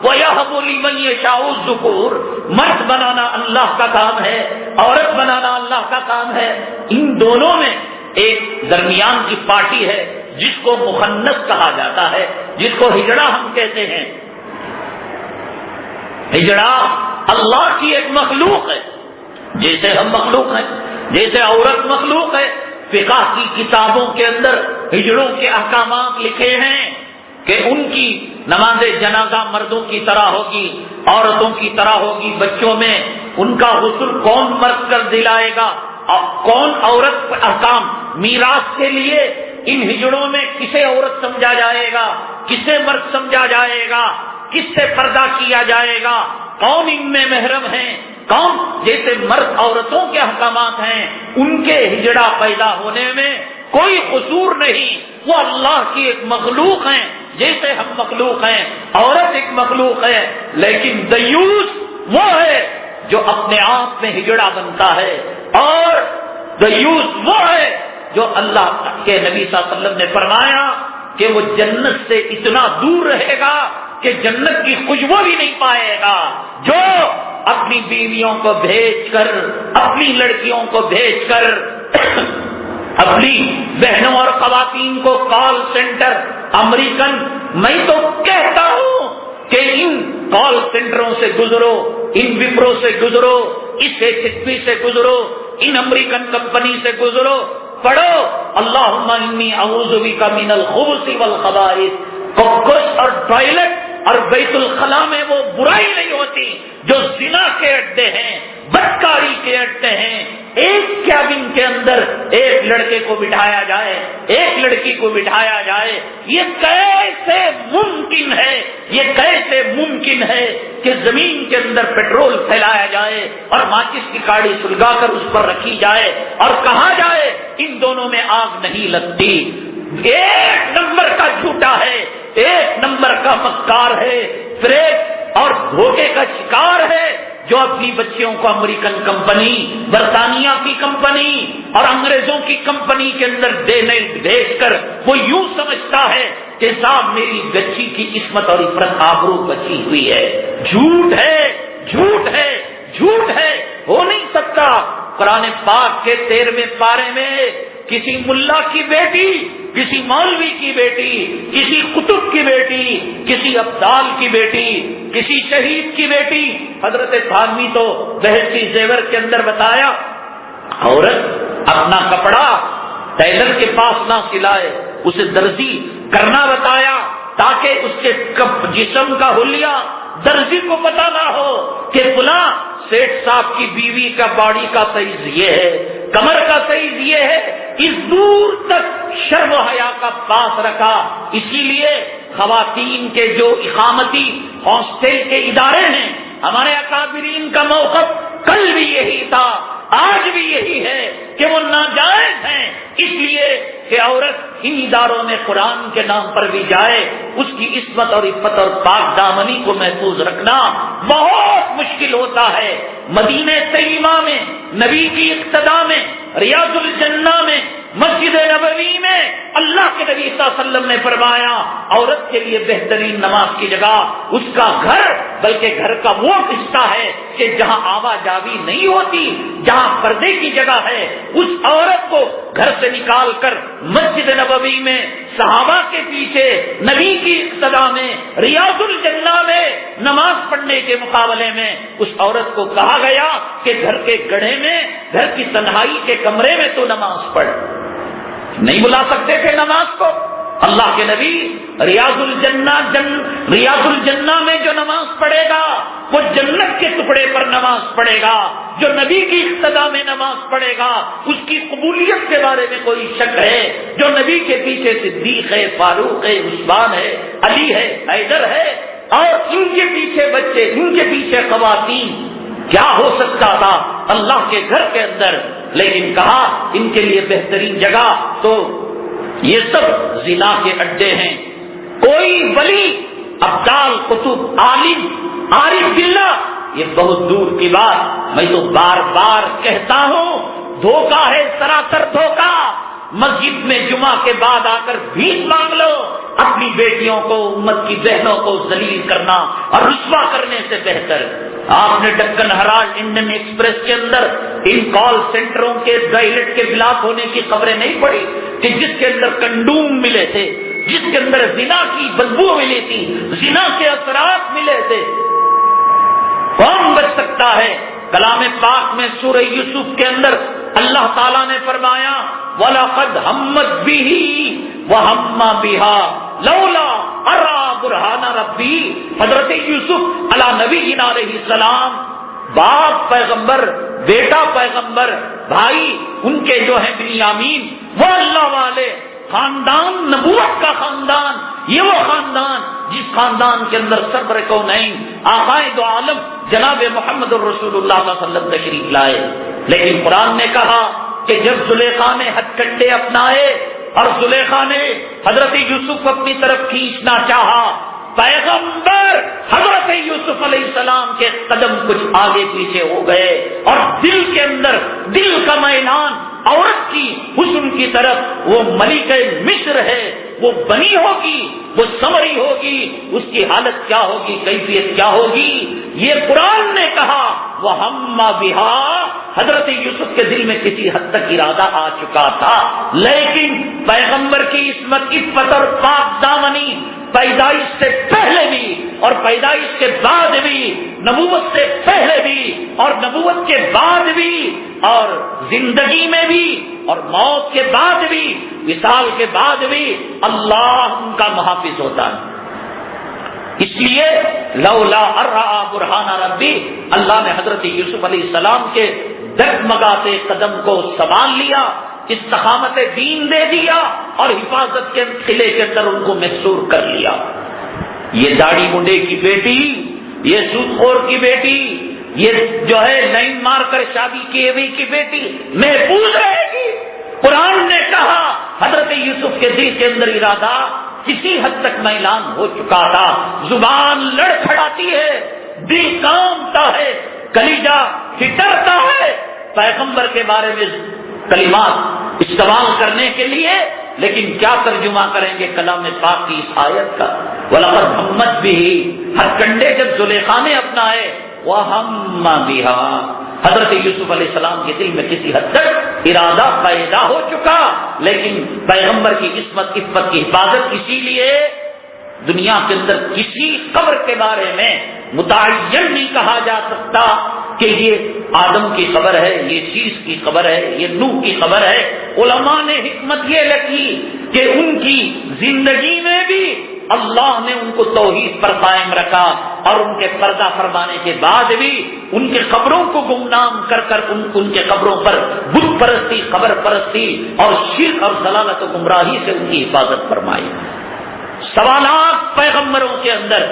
S1: ویہب لمن یشاء الذکور، مرد بنانا اللہ کا کام ہے، عورت بنانا اللہ کا کام ہے۔ ان دونوں میں ایک درمیان کی پارٹی ہے جس کو مخنث کہا جاتا ہے، جس کو ہجڑا ہم کہتے ہیں۔ ہجڑا اللہ کی ایک مخلوق ہے، جیسے ہم مخلوق ہیں، جیسے عورت مخلوق ہے۔ فقہ کی کتابوں کے اندر ہجڑوں کے احکامات لکھے ہیں کہ ان کی نماز جنازہ مردوں کی طرح ہوگی، عورتوں کی طرح ہوگی۔ بچوں میں ان کا غسل کون مرد کر دلائے گا اور کون عورت؟ احکام میراث کے لیے ان ہجڑوں میں کسے عورت سمجھا جائے گا، کسے مرد سمجھا جائے گا، کس سے پردہ کیا جائے گا، کون ان میں محرم ہیں، کون؟ جیسے مرد عورتوں کے احکامات ہیں، ان کے ہجڑا پیدا ہونے میں کوئی قصور نہیں، وہ اللہ کی ایک مخلوق ہیں، جیسے ہم مخلوق ہیں، عورت ایک مخلوق ہے۔ لیکن دیوس وہ ہے جو اپنے آپ میں ہجڑا بنتا ہے، اور دیوس وہ ہے جو اللہ کے نبی صلی اللہ علیہ وسلم نے فرمایا کہ وہ جنت سے اتنا دور رہے گا کہ جنت کی خوشبو بھی نہیں پائے گا، جو اپنی بیویوں کو بھیج کر، اپنی لڑکیوں کو بھیج کر اپنی بہنوں اور خواتین کو کال سینٹر امریکن، میں تو کہتا ہوں کہ ان کال سینٹروں سے گزرو، ان وپرو سے گزرو، اس HSP سے گزرو، ان امریکن کمپنی سے گزرو، پڑھو اللہم انی اعوذ بک من الخبث والخبائث۔ ککس اور ٹوائلٹ اور بیت الخلاء میں وہ برائی نہیں ہوتی جو زنا کے اڈے ہیں، بدکاری کے اڈے ہیں۔ ایک کیبن کے اندر ایک لڑکے کو بٹھایا جائے، ایک لڑکی کو بٹھایا جائے، یہ کیسے ممکن ہے؟ یہ کیسے ممکن ہے کہ زمین کے اندر پیٹرول پھیلایا جائے اور ماچس کی کاڑی سلگا کر اس پر رکھی جائے اور کہا جائے ان دونوں میں آگ نہیں لگتی؟ ایک نمبر کا جھوٹا ہے ایک نمبر کا مکار ہے، فریب اور دھوکے کا شکار ہے، جو اپنی بچیوں کو امریکن کمپنی، برطانیہ کی کمپنی اور انگریزوں کی کمپنی کے اندر دینے بھیج کر وہ یوں سمجھتا ہے کہ صاحب میری بچی کی عصمت اور عفت آبرو بچی ہوئی ہے۔ جھوٹ ہے، جھوٹ ہے، جھوٹ ہے، ہو نہیں سکتا۔ قرآن پاک کے 13ویں پارے میں کسی ملا کی بیٹی، کسی مولوی کی بیٹی، کسی قطب کی بیٹی، کسی ابدال کی بیٹی، کسی شہید کی بیٹی، حضرت تھانوی تو بہشتی زیور کے اندر بتایا عورت اپنا کپڑا ٹیلر کے پاس نہ سلائے، اسے درزی کرنا بتایا تاکہ اس کے جسم کا حلیہ درزی کو پتا نہ ہو کہ فلاں سیٹ صاحب کی بیوی کا باڑی کا سائز یہ ہے، کمر کا سائز یہ ہے، اس دور تک شرم و حیا کا پاس رکھا۔ اسی لیے خواتین کے جو اقامتی ہاسٹل کے ادارے ہیں، ہمارے اکابرین کا موقف کل بھی یہی تھا، آج بھی یہی ہے کہ وہ ناجائز ہیں، اس لیے کہ عورت ان اداروں میں قرآن کے نام پر بھی جائے، اس کی عصمت اور عفت اور پاک دامنی کو محفوظ رکھنا بہت مشکل ہوتا ہے۔ مدینہ طیبہ میں، نبی کی اقتداء میں، ریاض الجنہ میں، مسجد نبوی میں اللہ کے نبی صلی اللہ علیہ وسلم نے فرمایا عورت کے لیے بہترین نماز کی جگہ اس کا گھر، بلکہ گھر کا وہ حصہ ہے کہ جہاں آوازاوی نہیں ہوتی، جہاں پردے کی جگہ ہے، اس عورت کو گھر سے نکال کر مسجد نبوی میں، صحابہ کے پیچھے، نبی کی اقتداء میں، ریاض الجنہ میں نماز پڑھنے کے مقابلے میں اس عورت کو کہا گیا کہ گھر کے گڑھے میں، گھر کی تنہائی کے کمرے میں تو نماز پڑھ۔ نہیں بلا سکتے تھے نماز کو؟ اللہ کے نبی ریاض الجنہ میں جو نماز پڑھے گا وہ جنت کے ٹکڑے پر نماز پڑھے گا، جو نبی کی اقتداء میں نماز پڑھے گا اس کی قبولیت کے بارے میں کوئی شک ہے؟ جو نبی کے پیچھے صدیق ہے، فاروق ہے، عثمان ہے، علی ہے، حیدر ہے، اور ان کے پیچھے بچے، ان کے پیچھے خواتین، کیا ہو سکتا تھا اللہ کے گھر کے اندر؟ لیکن کہا ان کے لیے بہترین جگہ تو یہ سب زنا کے اڈے ہیں۔ کوئی ولی، ابدال، قطب، عالم، عارف باللہ، یہ بہت دور کی بات، میں تو بار بار کہتا ہوں دھوکہ ہے، سراسر دھوکہ۔ مسجد میں جمعہ کے بعد آ کر بھیک مانگ لو، اپنی بیٹیوں کو، امت کی بہنوں کو ذلیل کرنا اور رسوا کرنے سے بہتر۔ آپ نے ڈکن ہرالڈ، انڈین ایکسپریس کے اندر ان کال سینٹروں کے ٹوائلٹ کے بلاک ہونے کی خبریں نہیں پڑی کہ جس کے اندر کنڈوم ملے تھے، جس کے اندر زنا کی بدبو ملی تھی، زنا کے اثرات ملے تھے؟ کون بچ سکتا ہے؟ کلام پاک میں سورہ یوسف کے اندر اللہ تعالیٰ نے فرمایا وَلَقَدْ هَمَّتْ بِهِ وَهَمَّ بِهَا لَوْلَا أَرَى بُرْهَانَ رَبِّي۔ حضرت یوسف علیہ نبی علیہ السلام، باپ پیغمبر، بیٹا پیغمبر، بھائی ان کے جو ہیں بنیامین، وہ اللہ والے خاندان، نبوت کا خاندان، یہ وہ خاندان جس خاندان کے اندر سرور کونین آقائے دو عالم جناب محمد الرسول اللہ صلی اللہ علیہ وسلم تشریف لائے۔ لیکن قرآن نے کہا کہ جب زلیخا نے ہتھ کنڈے اپنائے اور زلیخا نے حضرت یوسف اپنی طرف کھینچنا چاہا، پیغمبر حضرت یوسف علیہ السلام کے قدم کچھ آگے پیچھے ہو گئے اور دل کے اندر دل کا میلان عورت کی حسن کی طرف، وہ ملکہ مصر ہے، وہ بنی ہوگی، وہ سمری ہوگی، اس کی حالت کیا ہوگی، کیفیت کیا ہوگی؟ یہ قرآن نے کہا وَهَمَّ بِهَا۔ حضرت یوسف کے دل میں کسی حد تک ارادہ آ چکا تھا، لیکن پیغمبر کی عصمت، عفت اور پاک دامنی پیدائش سے پہلے بھی اور پیدائش کے بعد بھی، نبوت سے پہلے بھی اور نبوت کے بعد بھی، اور زندگی میں بھی اور موت کے بعد بھی، وصال کے بعد بھی اللہ ان کا محافظ ہوتا ہے۔ اس لیے لولا ارآ برہان ربی، اللہ نے حضرت یوسف علیہ السلام کے ڈگمگاتے قدم کو سنبھال لیا، استقامت دین دے دیا اور حفاظت کے قلعے کے اندر ان کو محصور کر لیا۔ یہ داڑھی منڈے کی بیٹی، یہ سود خور کی بیٹی، یہ جو ہے لائن مار کر شادی کیے ہوئی کی بیٹی محفوظ رہے گی۔ قرآن نے کہا حضرت یوسف کے دل کے اندر ارادہ کسی حد تک میلان ہو چکا تھا. زبان لڑکھڑاتی ہے، دل کانپتا ہے، کلیجہ پھٹرتا ہے پیغمبر کے بارے میں کلمات استعمال کرنے کے لیے، لیکن کیا ترجمہ کریں گے کلام پاک کی اس آیت کا؟ وَلَقَدْ هَمَّتْ بِهِ، ہر کنڈے جب زلیخا نے اپنائے، وَهَمَّ بِهَا، حضرت یوسف علیہ السلام کے دل میں کسی حد تک ارادہ پیدا ہو چکا، لیکن پیغمبر کی عصمت عفت کی حفاظت اسی لیے دنیا کے اندر کسی قبر کے بارے میں متعین نہیں کہا جا سکتا کہ یہ آدم کی قبر ہے، یہ شیش کی قبر ہے، یہ نوح کی قبر ہے. علماء نے حکمت یہ لکھی کہ ان کی زندگی میں بھی اللہ نے ان کو توحید پر قائم رکھا، اور ان کے پردہ فرمانے کے بعد بھی ان کے قبروں کو گمنام کر کر ان کے قبروں پر بت پرستی، قبر پرستی اور شرک اور ضلالت و گمراہی سے ان کی حفاظت فرمائی. 1.25 لاکھ پیغمبروں کے اندر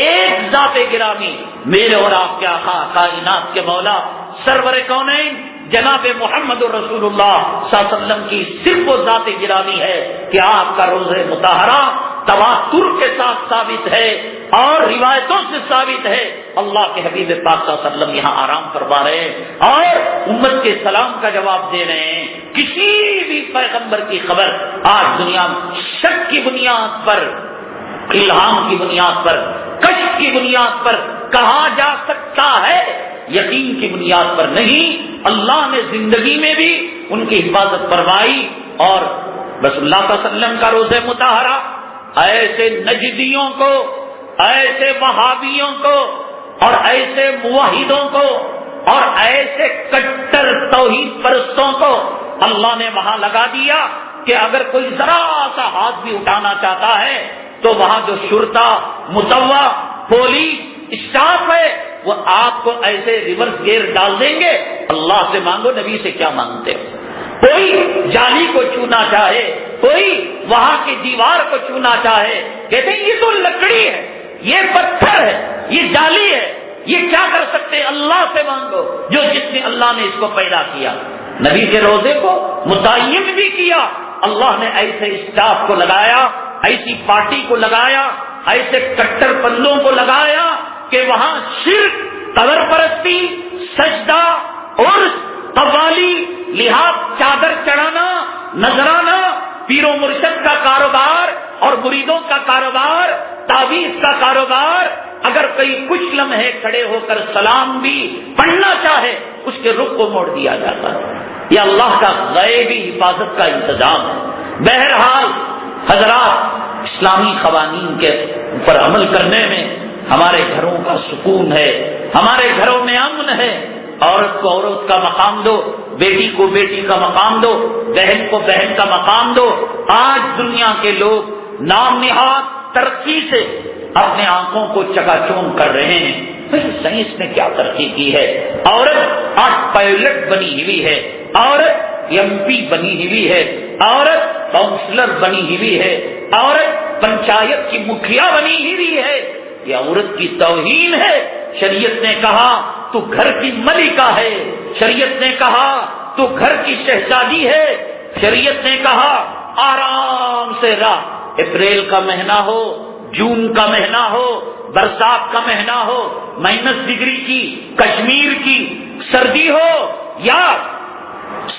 S1: ایک ذات گرامی، میرے اور آپ کے آقا، کائنات کے مولا، سرور کونین جناب محمد رسول اللہ صلی اللہ علیہ وسلم کی صرف وہ ذات گرامی ہے کہ آپ کا روزہ مطہرہ تواتر کے ساتھ ثابت ہے اور روایتوں سے ثابت ہے. اللہ کے حبیب پاک صلی اللہ علیہ وسلم یہاں آرام فرما رہے ہیں اور امت کے سلام کا جواب دے رہے ہیں. کسی بھی پیغمبر کی خبر آج دنیا میں شک کی بنیاد پر، الہام کی بنیاد پر، کشف کی بنیاد پر کہا جا سکتا ہے، یقین کی بنیاد پر نہیں. اللہ نے زندگی میں بھی ان کی حفاظت فرمائی. اور رسول اللہ صلی اللہ علیہ وسلم کا روزہ مطہرہ ایسے نجدیوں کو، ایسے وہابیوں کو اور ایسے موحدوں کو اور ایسے کٹر توحید پرستوں کو اللہ نے وہاں لگا دیا کہ اگر کوئی ذرا سا ہاتھ بھی اٹھانا چاہتا ہے تو وہاں جو شرطا، متوا، پولیس اسٹاف ہے وہ آپ کو ایسے ریورس گیئر ڈال دیں گے. اللہ سے مانگو، نبی سے کیا مانگتے ہو؟ کوئی جالی کو چھونا چاہے، کوئی وہاں کی دیوار کو چھونا چاہے، کہتے ہیں یہ تو لکڑی ہے، یہ پتھر ہے، یہ جالی ہے، یہ کیا کر سکتے؟ اللہ سے مانگو جو جس نے اللہ نے اس کو پیدا کیا. نبی کے روزے کو متعین بھی کیا. اللہ نے ایسے اسٹاف کو لگایا، ایسی پارٹی کو لگایا، ایسے کٹر پندوں کو لگایا کہ وہاں شرک، قبر پرستی، سجدہ اور قوالی، لحاظ، چادر چڑھانا، نذرانہ، پیر و مرشد کا کاروبار اور مریدوں کا کاروبار، تعویذ کا کاروبار. اگر کوئی کچھ لمحے کھڑے ہو کر سلام بھی پڑھنا چاہے اس کے رخ کو موڑ دیا جاتا ہے. یہ اللہ کا غیبی حفاظت کا انتظام ہے. بہرحال حضرات، اسلامی قوانین کے اوپر عمل کرنے میں ہمارے گھروں کا سکون ہے، ہمارے گھروں میں امن ہے. عورت کو عورت کا مقام دو، بیٹی کو بیٹی کا مقام دو، بہن کو بہن کا مقام دو. آج دنیا کے لوگ نام نہاد ترقی سے اپنے آنکھوں کو چکا چوند کر رہے ہیں. سائنس نے کیا ترقی کی ہے؟ عورت آج پائلٹ بنی ہوئی ہے، عورت MP بنی ہوئی ہے، عورت کاؤنسلر بنی ہوئی ہے، عورت پنچایت کی مکھیا بنی ہوئی ہے. یہ عورت کی توہین ہے. شریعت نے کہا تو گھر کی ملکہ ہے، شریعت نے کہا تو گھر کی شہزادی ہے، شریعت نے کہا آرام سے رہ. اپریل کا مہینہ ہو، جون کا مہینہ ہو، برسات کا مہینہ ہو، -ڈگری کی کشمیر کی سردی ہو یا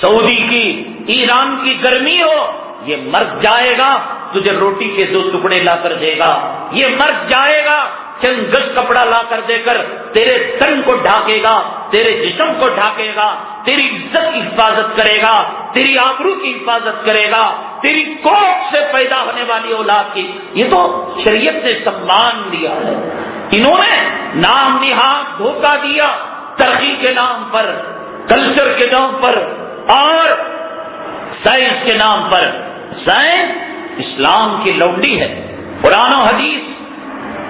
S1: سعودی کی، ایران کی گرمی ہو، یہ مر جائے گا. تجھے روٹی کے 2 ٹکڑے لا کر دے گا. یہ مر جائے گا، چند گز کپڑا لا کر دے کر تیرے تن کو ڈھانکے گا، تیرے جسم کو ڈھانکے گا، تیری عزت کی حفاظت کرے گا، تیری آبرو کی حفاظت کرے گا، تیری کوکھ سے پیدا ہونے والی اولاد کی. یہ تو شریعت نے سمان دیا ہے. انہوں نے نام نہاد دھوکہ دیا ترقی کے نام پر، کلچر کے نام پر اور سائنس کے نام پر. سائنس اسلام کی لونڈی ہے. قرآن و حدیث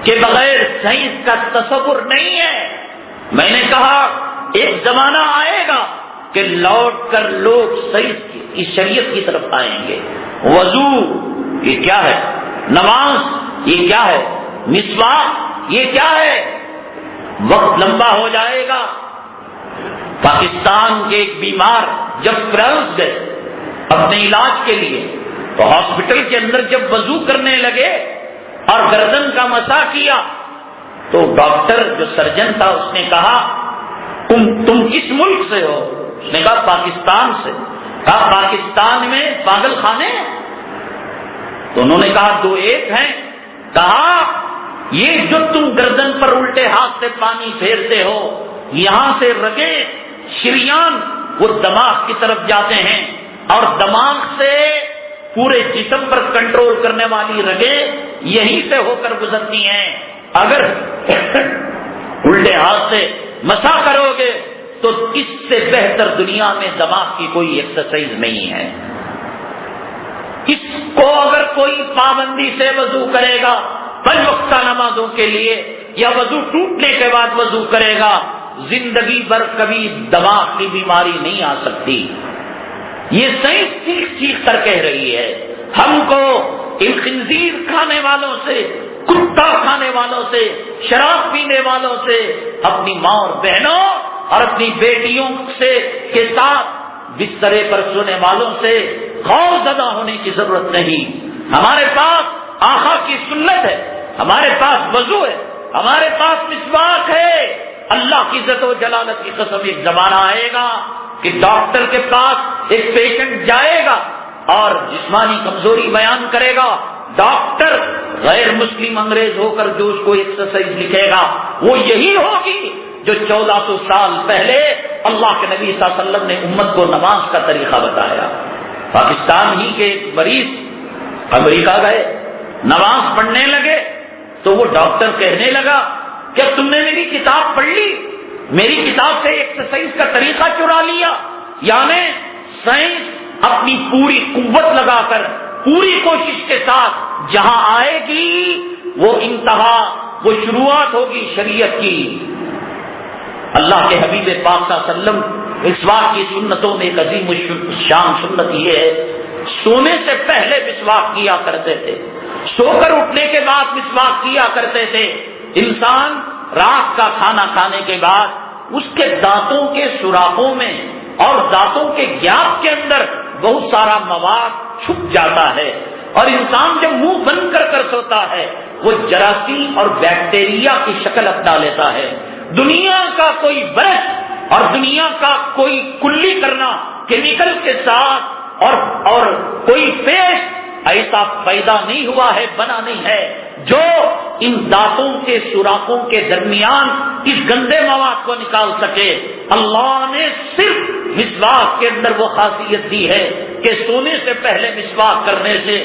S1: کے بغیر سائنس کا تصور نہیں ہے. میں نے کہا ایک زمانہ آئے گا کہ لوٹ کر لوگ سائنس کی شریعت کی طرف آئیں گے. وضو یہ کیا ہے؟ نماز یہ کیا ہے؟ مسواک یہ کیا ہے؟ وقت لمبا ہو جائے گا. پاکستان کے ایک بیمار جب فرانس گئے اپنے علاج کے لیے تو ہاسپٹل کے اندر جب وضو کرنے لگے اور گردن کا مسح کیا تو ڈاکٹر جو سرجن تھا اس نے کہا تم کس ملک سے ہو؟ اس نے کہا پاکستان سے۔ کہا پاکستان میں پاگل خانے ہیں؟ تو انہوں نے کہا دو ایک ہیں۔ کہا یہ جو تم گردن پر الٹے ہاتھ سے پانی پھیرتے ہو، یہاں سے رگیں شریان وہ دماغ کی طرف جاتے ہیں اور دماغ سے پورے جسم پر کنٹرول کرنے والی رگیں یہیں سے ہو کر گزرتی ہیں۔ اگر الٹے ہاتھ سے مسح کرو گے تو اس سے بہتر دنیا میں دماغ کی کوئی ایکسرسائز نہیں ہے۔ اس کو اگر کوئی پابندی سے وضو کرے گا 5 وقتہ نمازوں کے لیے یا وضو ٹوٹنے کے بعد وضو کرے گا، زندگی بھر کبھی دماغ کی بیماری نہیں آ سکتی۔ یہ سائنس چیخ کر کہہ رہی ہے ہم کو ان خنزیر کھانے والوں سے، کتا کھانے والوں سے، شراب پینے والوں سے، اپنی ماں اور بہنوں اور اپنی بیٹیوں سے کے ساتھ بسترے پر سونے والوں سے خوف زدہ ہونے کی ضرورت نہیں۔ ہمارے پاس آقا کی سنت ہے، ہمارے پاس وضو ہے، ہمارے پاس مسواک ہے۔ اللہ کی عزت و جلالت کی قسم ایک زمانہ آئے گا کہ ڈاکٹر کے پاس ایک پیشنٹ جائے گا اور جسمانی کمزوری بیان کرے گا، ڈاکٹر غیر مسلم انگریز ہو کر جو اس کو ایکسرسائز لکھے گا وہ یہی ہوگی جو 1400 سال پہلے اللہ کے نبی صلی اللہ علیہ وسلم نے امت کو نماز کا طریقہ بتایا۔ پاکستان ہی کے ایک مریض امریکہ گئے، نماز پڑھنے لگے تو وہ ڈاکٹر کہنے لگا کہ تم نے میری کتاب پڑھ لی، میری کتاب سے ایکسرسائز کا طریقہ چرا لیا۔ یعنی سائنس اپنی پوری قوت لگا کر پوری کوشش کے ساتھ جہاں آئے گی وہ انتہا، وہ شروعات ہوگی شریعت کی۔ اللہ کے حبیب پاک صلی اللہ علیہ وسلم مسواک کی سنتوں میں ایک عظیم شان سنت یہ ہے، سونے سے پہلے مسواک کیا کرتے تھے، سو کر اٹھنے کے بعد مسواک کیا کرتے تھے۔ انسان رات کا کھانا کھانے کے بعد اس کے دانتوں کے سوراخوں میں اور دانتوں کے گیپ کے اندر بہت سارا مواد چھپ جاتا ہے، اور انسان جب منہ بند کر سوتا ہے وہ جراثیم اور بیکٹیریا کی شکل اپنا لیتا ہے۔ دنیا کا کوئی برش اور دنیا کا کوئی کلی کرنا کیمیکل کے ساتھ اور کوئی پیسٹ ایسا پیدا نہیں ہوا ہے، بنا نہیں ہے جو ان دانتوں کے سوراخوں کے درمیان اس گندے مواد کو نکال سکے۔ اللہ نے صرف مسواک کے اندر وہ خاصیت دی ہے کہ سونے سے پہلے مسواک کرنے سے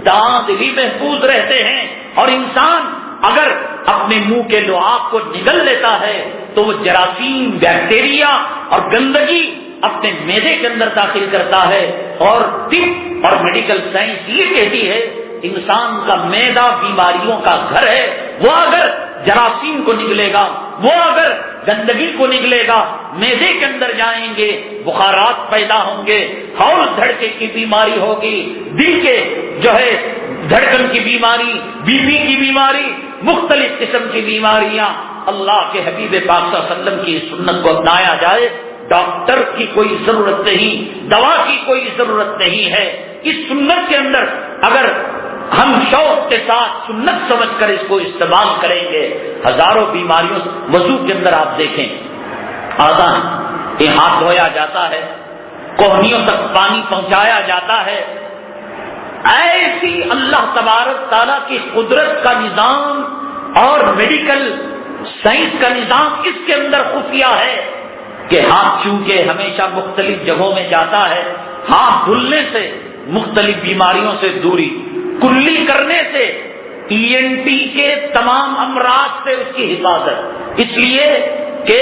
S1: دانت بھی محفوظ رہتے ہیں، اور انسان اگر اپنے منہ کے لعاب کو نگل لیتا ہے تو وہ جراثیم، بیکٹیریا اور گندگی اپنے معدے کے اندر داخل کرتا ہے۔ اور طب اور میڈیکل سائنس یہ کہتی ہے انسان کا معدہ بیماریوں کا گھر ہے، وہ اگر جراثیم کو نگلے گا، وہ اگر گندگی کو نگلے گا، معدے کے اندر جائیں گے، بخارات پیدا ہوں گے، ہول دھڑکے کی بیماری ہوگی، دل کے جو ہے دھڑکن کی بیماری، بی پی کی بیماری، مختلف قسم کی بیماریاں۔ اللہ کے حبیب پاک صلی اللہ علیہ وسلم کی سنت کو اپنایا جائے، ڈاکٹر کی کوئی ضرورت نہیں، دوا کی کوئی ضرورت نہیں ہے۔ اس سنت کے اندر اگر ہم شوق کے ساتھ سنت سمجھ کر اس کو استعمال کریں گے، ہزاروں بیماریوں سے وضو کے اندر آپ دیکھیں آسان یہ ہاتھ دھویا جاتا ہے، کوہنیوں تک پانی پہنچایا جاتا ہے۔ ایسی اللہ تبارک تعالیٰ کی قدرت کا نظام اور میڈیکل سائنس کا نظام اس کے اندر خفیہ ہے کہ ہاتھ چونکہ ہمیشہ مختلف جگہوں میں جاتا ہے، ہاتھ دھلنے سے مختلف بیماریوں سے دوری، کلی کرنے سے ENT کے تمام امراض سے اس کی حفاظت، اس لیے کہ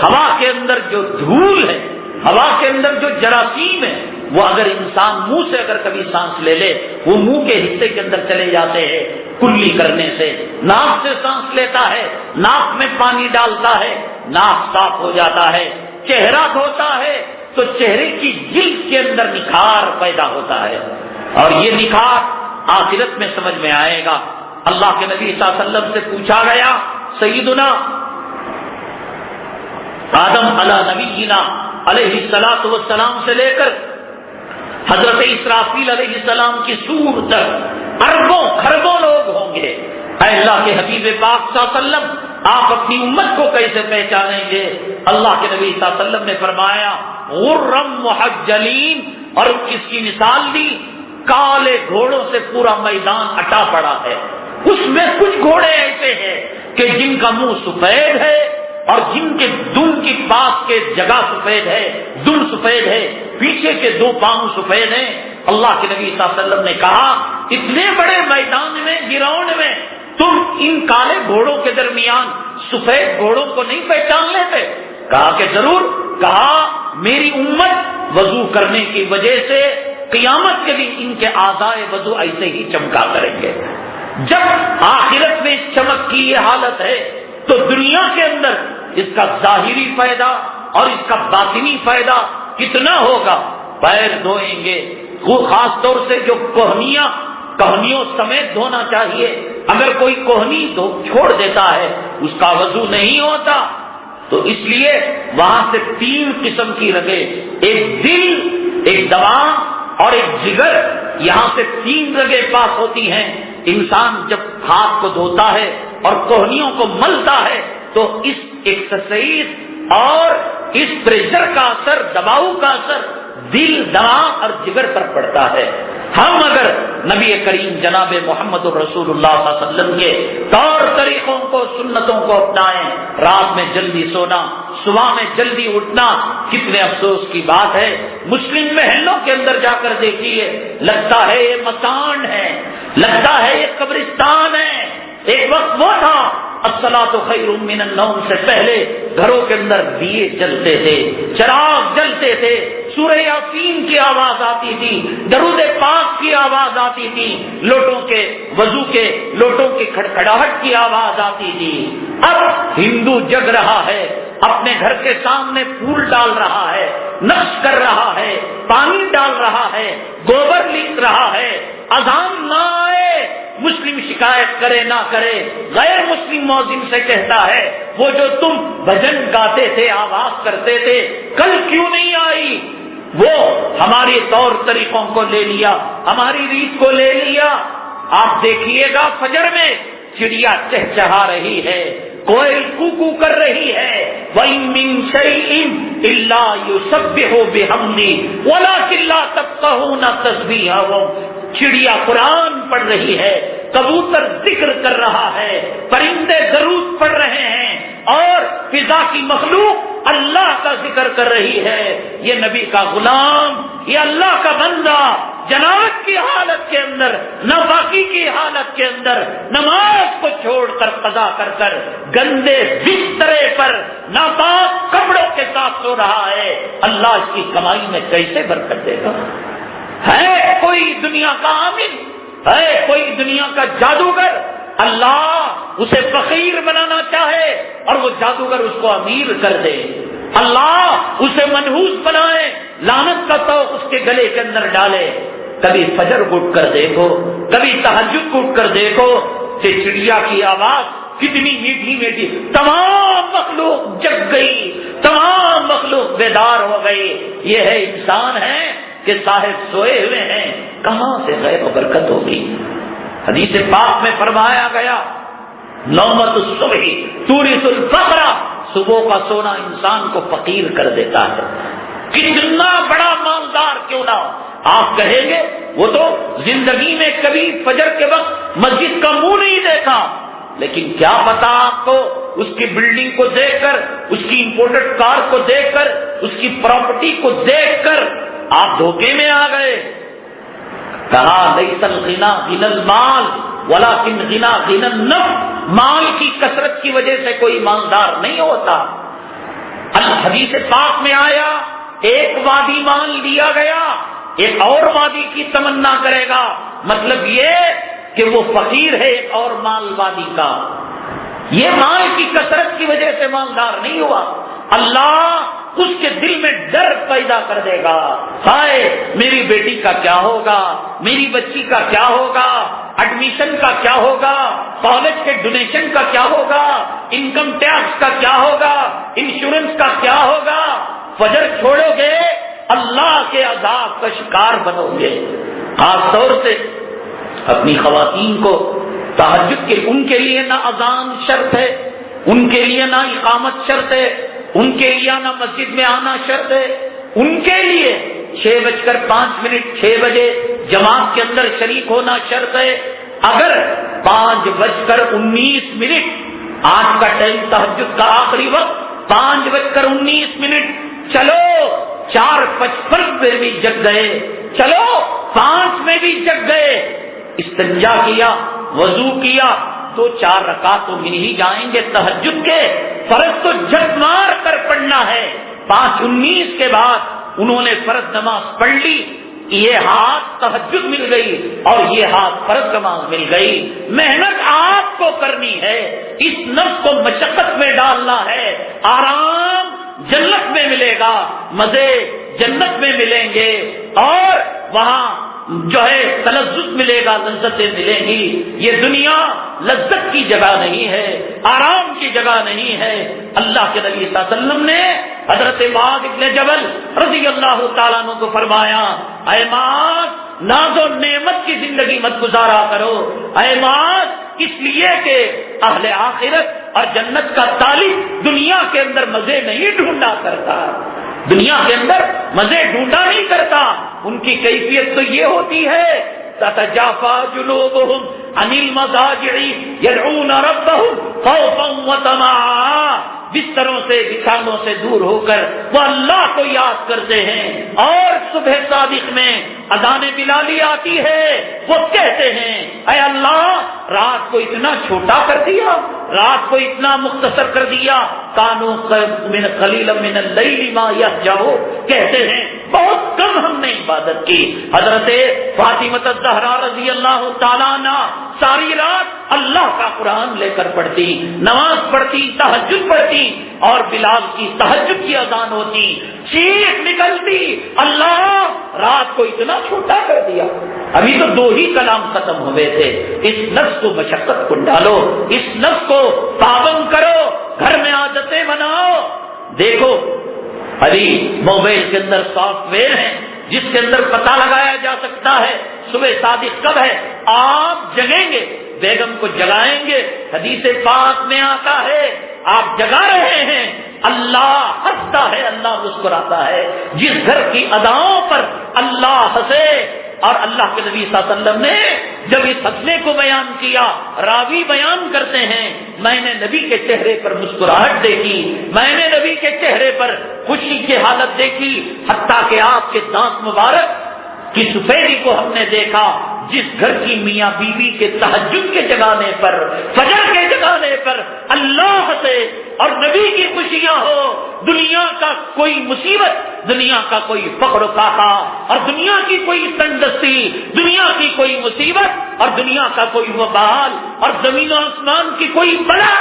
S1: ہوا کے اندر جو دھول ہے، ہوا کے اندر جو جراثیم ہے، وہ اگر انسان منہ سے اگر کبھی سانس لے لے وہ منہ کے حصے کے اندر چلے جاتے ہیں کلی کرنے سے۔ ناک سے سانس لیتا ہے، ناک میں پانی ڈالتا ہے، ناک صاف ہو جاتا ہے۔ چہرہ دھوتا ہے تو چہرے کی جلد کے اندر نکھار پیدا ہوتا ہے، اور یہ نکھار آخرت میں سمجھ میں آئے گا۔ اللہ کے نبی صلی اللہ علیہ وسلم سے پوچھا گیا، سیدنا آدم علی نبینا علیہ الصلوۃ والسلام سے لے کر حضرت اسرافیل علیہ السلام کی سور تک اربوں خربوں لوگ ہوں گے. اے اللہ کے حبیب پاک صلی اللہ علیہ وسلم، آپ اپنی امت کو کیسے پہچانیں گے؟ اللہ کے نبی صلی اللہ علیہ وسلم نے فرمایا غرم محجلین، اور اس کی مثال دی کالے گھوڑوں سے پورا میدان اٹا پڑا ہے. اس میں کچھ گھوڑے ایسے ہیں کہ جن کا منہ سفید ہے اور جن کے دم کی پاس کے جگہ سفید ہے، دم سفید ہے، پیچھے کے دو پاؤں سفید ہیں. اللہ کے نبی صلی اللہ علیہ وسلم نے کہا اتنے بڑے میدان میں گراؤنڈ میں تم ان کالے گھوڑوں کے درمیان سفید گھوڑوں کو نہیں پہچان لیتے؟ کہا کہ ضرور. کہا میری امت وضو کرنے کی وجہ سے قیامت کے دن ان کے اعضائے وضو ایسے ہی چمکا کریں گے. جب آخرت میں چمک کی یہ حالت ہے تو دنیا کے اندر اس کا ظاہری فائدہ اور اس کا باطنی فائدہ کتنا ہوگا. پیر دھوئیں گے، خاص طور سے جو کوہنیوں سمیت دھونا چاہیے. اگر کوئی کوہنی چھوڑ دیتا ہے اس کا وضو نہیں ہوتا. تو اس لیے وہاں سے 3 قسم کی رگیں، ایک دل، ایک دماغ اور ایک جگر، یہاں سے 3 رگیں پاس ہوتی ہیں. انسان جب ہاتھ کو دھوتا ہے اور کوہنیوں کو ملتا ہے تو اس ایکسرسائز اور اس پریشر کا اثر، دباؤ کا اثر دل، دماغ اور جگر پر پڑتا ہے. ہم اگر نبی کریم جناب محمد الرسول اللہ صلی اللہ علیہ وسلم کے طور طریقوں کو، سنتوں کو اپنائیں، رات میں جلدی سونا، صبح میں جلدی اٹھنا، کتنے افسوس کی بات ہے. مسلم محلوں کے اندر جا کر دیکھیے، لگتا ہے یہ مسان ہے، لگتا ہے یہ قبرستان ہے. ایک وقت وہ تھا الصلاۃ خیر من النوم سے پہلے گھروں کے اندر دیے جلتے تھے، چراغ جلتے تھے، سورہ یاسین کی آواز آتی تھی، درود پاک کی آواز آتی تھی، لوٹوں کے وضو کے لوٹوں کی کھڑکھڑاہٹ کی آواز آتی تھی. اب ہندو جگ رہا ہے، اپنے گھر کے سامنے پھول ڈال رہا ہے، نقش کر رہا ہے، پانی ڈال رہا ہے، گوبر لکھ رہا ہے. اذان نہ آئے، مسلم شکایت کرے نہ کرے، غیر مسلم مؤذن سے کہتا ہے وہ جو تم بھجن گاتے تھے، آواز کرتے تھے، کل کیوں نہیں آئی؟ وہ ہمارے طور طریقوں کو لے لیا، ہماری ریت کو لے لیا. آپ دیکھیے گا فجر میں چڑیا چہچہا رہی ہے، کوئل کوکو کر رہی ہے. وَإِن مِّن شَيْءٍ إِلَّا يُسَبِّحُ بِحَمْدِهِ وَلَٰكِن لَّا تَفْقَهُونَ تَسْبِيحَهُمْ. چڑیا قرآن پڑھ رہی ہے، کبوتر ذکر کر رہا ہے، پرندے درود پڑھ رہے ہیں اور فضا کی مخلوق اللہ کا ذکر کر رہی ہے. یہ نبی کا غلام، یہ اللہ کا بندہ جنابت کی حالت کے اندر، ناپاکی کی حالت کے اندر نماز کو چھوڑ کر قضا کر کر گندے بسترے پر ناپاک کپڑوں کے ساتھ سو رہا ہے. اللہ اس کی کمائی میں کیسے برکت دے گا؟ ہے کوئی دنیا کا عامل، ہے کوئی دنیا کا جادوگر، اللہ اسے فقیر بنانا چاہے اور وہ جادوگر اس کو امیر کر دے. اللہ اسے منحوس بنائے، لعنت کا طوق اس کے گلے کے اندر ڈالے. کبھی فجر کو اٹھ کر دیکھو، کبھی تہجد کو اٹھ کر دیکھو کہ چڑیا کی آواز کتنی میٹھی میٹھی. تمام مخلوق جگ گئی، تمام مخلوق بیدار ہو گئی. یہ ہے انسان ہے کہ صاحب سوئے ہوئے ہیں، کہاں سے خیر و برکت ہوگی؟ حدیث پاک میں فرمایا گیا نومت الصبح تورث الفقر، صبح کا سونا انسان کو فقیر کر دیتا ہے. کتنا بڑا مالدار کیوں نہ ہو، آپ کہیں گے وہ تو زندگی میں کبھی فجر کے وقت مسجد کا منہ نہیں دیکھا، لیکن کیا پتا آپ کو اس کی بلڈنگ کو دیکھ کر، اس کی امپورٹڈ کار کو دیکھ کر، اس کی پراپرٹی کو دیکھ کر آپ دھوکے میں آ گئے. کہا لیس الغنی غنی المال ولکن غنی غنی النفس. مال کی کثرت کی وجہ سے کوئی مالدار نہیں ہوتا. الحدیث پاک میں آیا ایک وادی مال دیا گیا، ایک اور وادی کی تمنا کرے گا. مطلب یہ کہ وہ فقیر ہے ایک اور مال وادی کا. یہ مال کی کثرت کی وجہ سے مالدار نہیں ہوا. اللہ اس کے دل میں ڈر پیدا کر دے گا، ہائے میری بیٹی کا کیا ہوگا، میری بچی کا کیا ہوگا، ایڈمیشن کا کیا ہوگا، کالج کے ڈونیشن کا کیا ہوگا، انکم ٹیکس کا کیا ہوگا، انشورنس کا کیا ہوگا. فجر چھوڑو گے اللہ کے عذاب کا شکار بنو گے۔ خاص طور سے اپنی خواتین کو تہجد کے، ان کے لیے نہ اذان شرط ہے، ان کے لیے نہ اقامت شرط ہے، ان کے لیے نہ مسجد میں آنا شرط ہے، ان کے لیے 6:05 6 بجے جماعت کے اندر شریک ہونا شرط ہے۔ اگر 5:19 آج کا ٹائم تہجد کا آخری وقت 5:19 چلو 4:55 میں بھی جگ گئے، چلو 5 میں بھی جگ گئے، استنجا کیا، وضو کیا، تو 4 رکعت تو مل ہی جائیں گے تہجد کے۔ فرض تو جھک مار کر پڑھنا ہے۔ 5:19 کے بعد انہوں نے فرض نماز پڑھ لی، یہ ہاتھ تہجد مل گئی اور یہ ہاتھ فرض نماز مل گئی۔ محنت آپ کو کرنی ہے، اس نفس کو مشقت میں ڈالنا ہے۔ آرام جنت میں ملے گا، مزے جنت میں ملیں گے، اور وہاں جو ہے تلذذ ملے گا، لذتیں ملیں گی۔ یہ دنیا لذت کی جگہ نہیں ہے، آرام کی جگہ نہیں ہے۔ اللہ کے نبی صلی اللہ علیہ وسلم نے حضرت معاذ بن جبل رضی اللہ تعالیٰ عنہ کو فرمایا، اے معاذ ناز و نعمت کی زندگی مت گزارا کرو، اے معاذ اس لیے کہ اہل آخرت اور جنت کا طالب دنیا کے اندر مزے نہیں ڈھونڈا کرتا، دنیا کے اندر مزے ڈھونڈا نہیں کرتا۔ ان کی کیفیت تو یہ ہوتی ہے، تتجافا جنوبهم عن المضاجع يدعون ربهم خوفا وطمعا، بستروں سے بچھاونوں سے دور ہو کر وہ اللہ کو یاد کرتے ہیں، اور صبح صادق میں اذان بلالی آتی ہے، وہ کہتے ہیں اے اللہ رات کو اتنا چھوٹا کر دیا، رات کو اتنا مختصر کر دیا، کانو من قلیلا من اللیل ما یہجعون، کہتے ہیں بہت کم ہم نے عبادت کی۔ حضرت فاطمہ الزہرا رضی اللہ تعالیٰ عنہ ساری رات اللہ کا قرآن لے کر پڑھتی، نماز پڑھتی، تہجد پڑھتی، اور بلال کی تہجد کی اذان ہوتی، چیخ نکلتی، اللہ رات کو اتنا چھوٹا کر دیا۔ ابھی تو 2 ہی کلام ختم ہوئے تھے۔ اس نفس کو مشقت کو ڈالو، اس نفس کو پابند کرو، گھر میں عادتیں بناؤ۔ دیکھو ابھی موبائل کے اندر سافٹ ویئر ہے جس کے اندر پتہ لگایا جا سکتا ہے صبح صادق کب ہے۔ آپ جگیں گے، بیگم کو جگائیں گے، حدیث پاک میں آتا ہے آپ جگا رہے ہیں، اللہ ہنستا ہے، اللہ مسکراتا ہے۔ جس گھر کی اداؤں پر اللہ ہنسے، اور اللہ کے نبی صلی اللہ علیہ وسلم نے جب اس ہنسنے کو بیان کیا، راوی بیان کرتے ہیں میں نے نبی کے چہرے پر مسکراہٹ دیکھی، میں نے نبی کے چہرے پر خوشی کی حالت دیکھی، حتیٰ کہ آپ کے دانت مبارک کی سفیدی کو ہم نے دیکھا۔ جس گھر کی میاں بیوی کے تہجد کے جگانے پر، فجر کے جگانے پر اللہ سے اور نبی کی خوشیاں ہو، دنیا کا کوئی مصیبت، دنیا کا کوئی فقر و فاقہ، اور دنیا کی کوئی تنگدستی، دنیا کی کوئی مصیبت، اور دنیا کا کوئی وبال، اور زمین و آسمان کی کوئی بلا،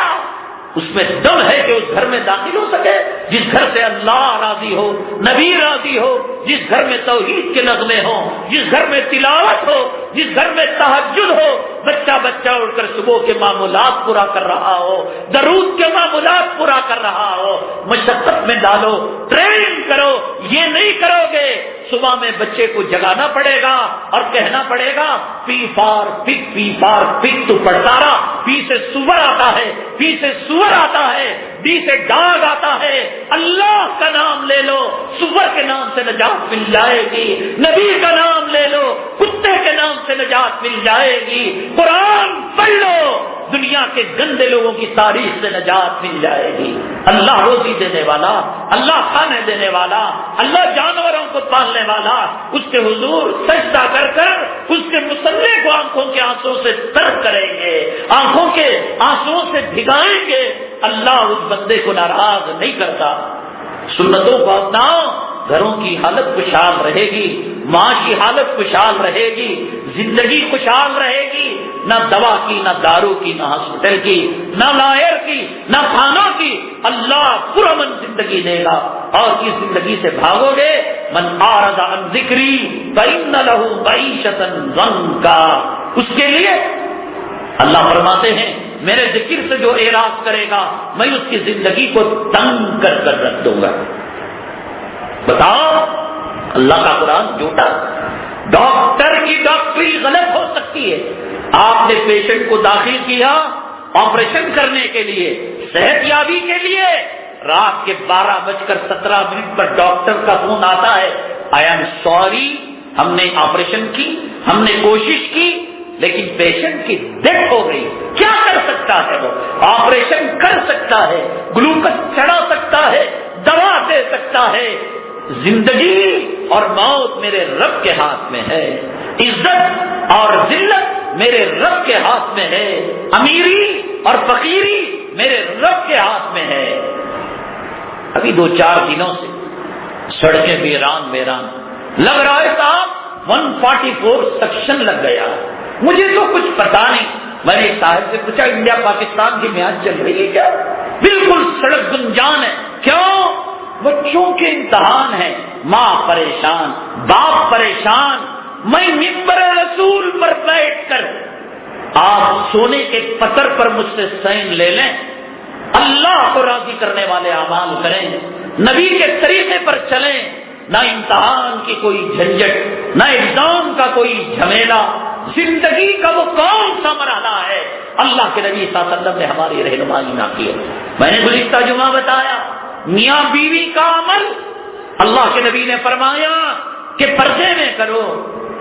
S1: اس میں دم ہے کہ اس گھر میں داخل ہو سکے۔ جس گھر سے اللہ راضی ہو، نبی راضی ہو، جس گھر میں توحید کے نغمے ہوں، جس گھر میں تلاوت ہو، جس گھر میں تہجد ہو، بچہ بچہ اٹھ کر صبح کے معمولات پورا کر رہا ہو، درود کے معمولات پورا کر رہا ہو، مشقت میں ڈالو، ٹریننگ کرو۔ یہ نہیں کرو گے صبح میں بچے کو جگانا پڑے گا اور کہنا پڑے گا پی فار پک تو پڑھتا رہا، پی سے سور آتا ہے، پی سے سور آتا ہے، ڈی سے ڈاگ آتا ہے، اللہ کا نام لے لو، سور کے نام سے نجات مل جائے گی، نبی کا نام لے لو، کتے کے نام سے نجات مل جائے گی، قرآن پڑھ لو، دنیا کے گندے لوگوں کی تاریخ سے نجات مل جائے گی۔ اللہ روزی دینے والا، اللہ کھانے دینے والا، اللہ جانوروں کو پالنے والا، اس کے حضور سجدہ کر کر اس کے مصلی کو آنکھوں کے آنسوں سے تر کریں گے، آنکھوں کے آنسوں سے بھگائیں گے۔ اللہ اس بندے کو ناراض نہیں کرتا۔ سنتوں کو اپناؤ، گھروں کی حالت خوشحال رہے گی، معاشی حالت خوشحال رہے گی، زندگی خوشحال رہے گی، نہ دوا کی، نہ دارو کی، نہ ہاسپٹل کی، نہ لائر کی، نہ کھانوں کی۔ اللہ پرامن زندگی دے گا، اور اس زندگی سے بھاگو گے۔ من اعرض عن ذکری فإن له معیشۃ ضنکا، اس کے لیے اللہ فرماتے ہیں میرے ذکر سے جو اعراض کرے گا میں اس کی زندگی کو تنگ کر کر رکھ دوں گا۔ بتاؤ اللہ کا قرآن جھوٹا؟ ڈاکٹر کی ڈاکٹری غلط ہو سکتی ہے. آپ نے پیشنٹ کو داخل کیا آپریشن کرنے کے لیے، صحت یابی کے لیے، رات کے 12:17 پر ڈاکٹر کا فون آتا ہے، آئی ایم سوری، ہم نے آپریشن کی، ہم نے کوشش کی، لیکن پیشنٹ کی ڈیتھ ہو گئی. کیا کر سکتا ہے وہ؟ آپریشن کر سکتا ہے، گلوکوز چڑھا سکتا ہے، دوا دے سکتا ہے. زندگی اور موت میرے رب کے ہاتھ میں ہے، عزت اور ذلت میرے رب کے ہاتھ میں ہے، امیری اور فقیری میرے رب کے ہاتھ میں ہے. ابھی 2-4 دنوں سے سڑکیں ویران لگ رہا ہے صاحب، 144 سیکشن لگ گیا. مجھے تو کچھ پتا نہیں. میں نے صاحب سے پوچھا انڈیا پاکستان کی میچ چل رہی ہے کیا؟ بالکل سڑک گنجان ہے. کیوں؟ بچوں کے امتحان ہیں. ماں پریشان، باپ پریشان. میں ممبر رسول پر بیٹھ کر، آپ سونے کے پتھر پر مجھ سے سائن لے لیں، اللہ کو راضی کرنے والے اعمال کریں، نبی کے طریقے پر چلیں، نہ امتحان کی کوئی جھنجٹ، نہ ایگزام کا کوئی جھمیلا. زندگی کا وہ کون سا مرحلہ ہے اللہ کے نبی صلی اللہ علیہ وسلم نے ہماری رہنمائی نہ کی. میں نے گزشتہ جمعہ بتایا میاں بیوی کا عمل، اللہ کے نبی نے فرمایا کہ پردے میں کرو،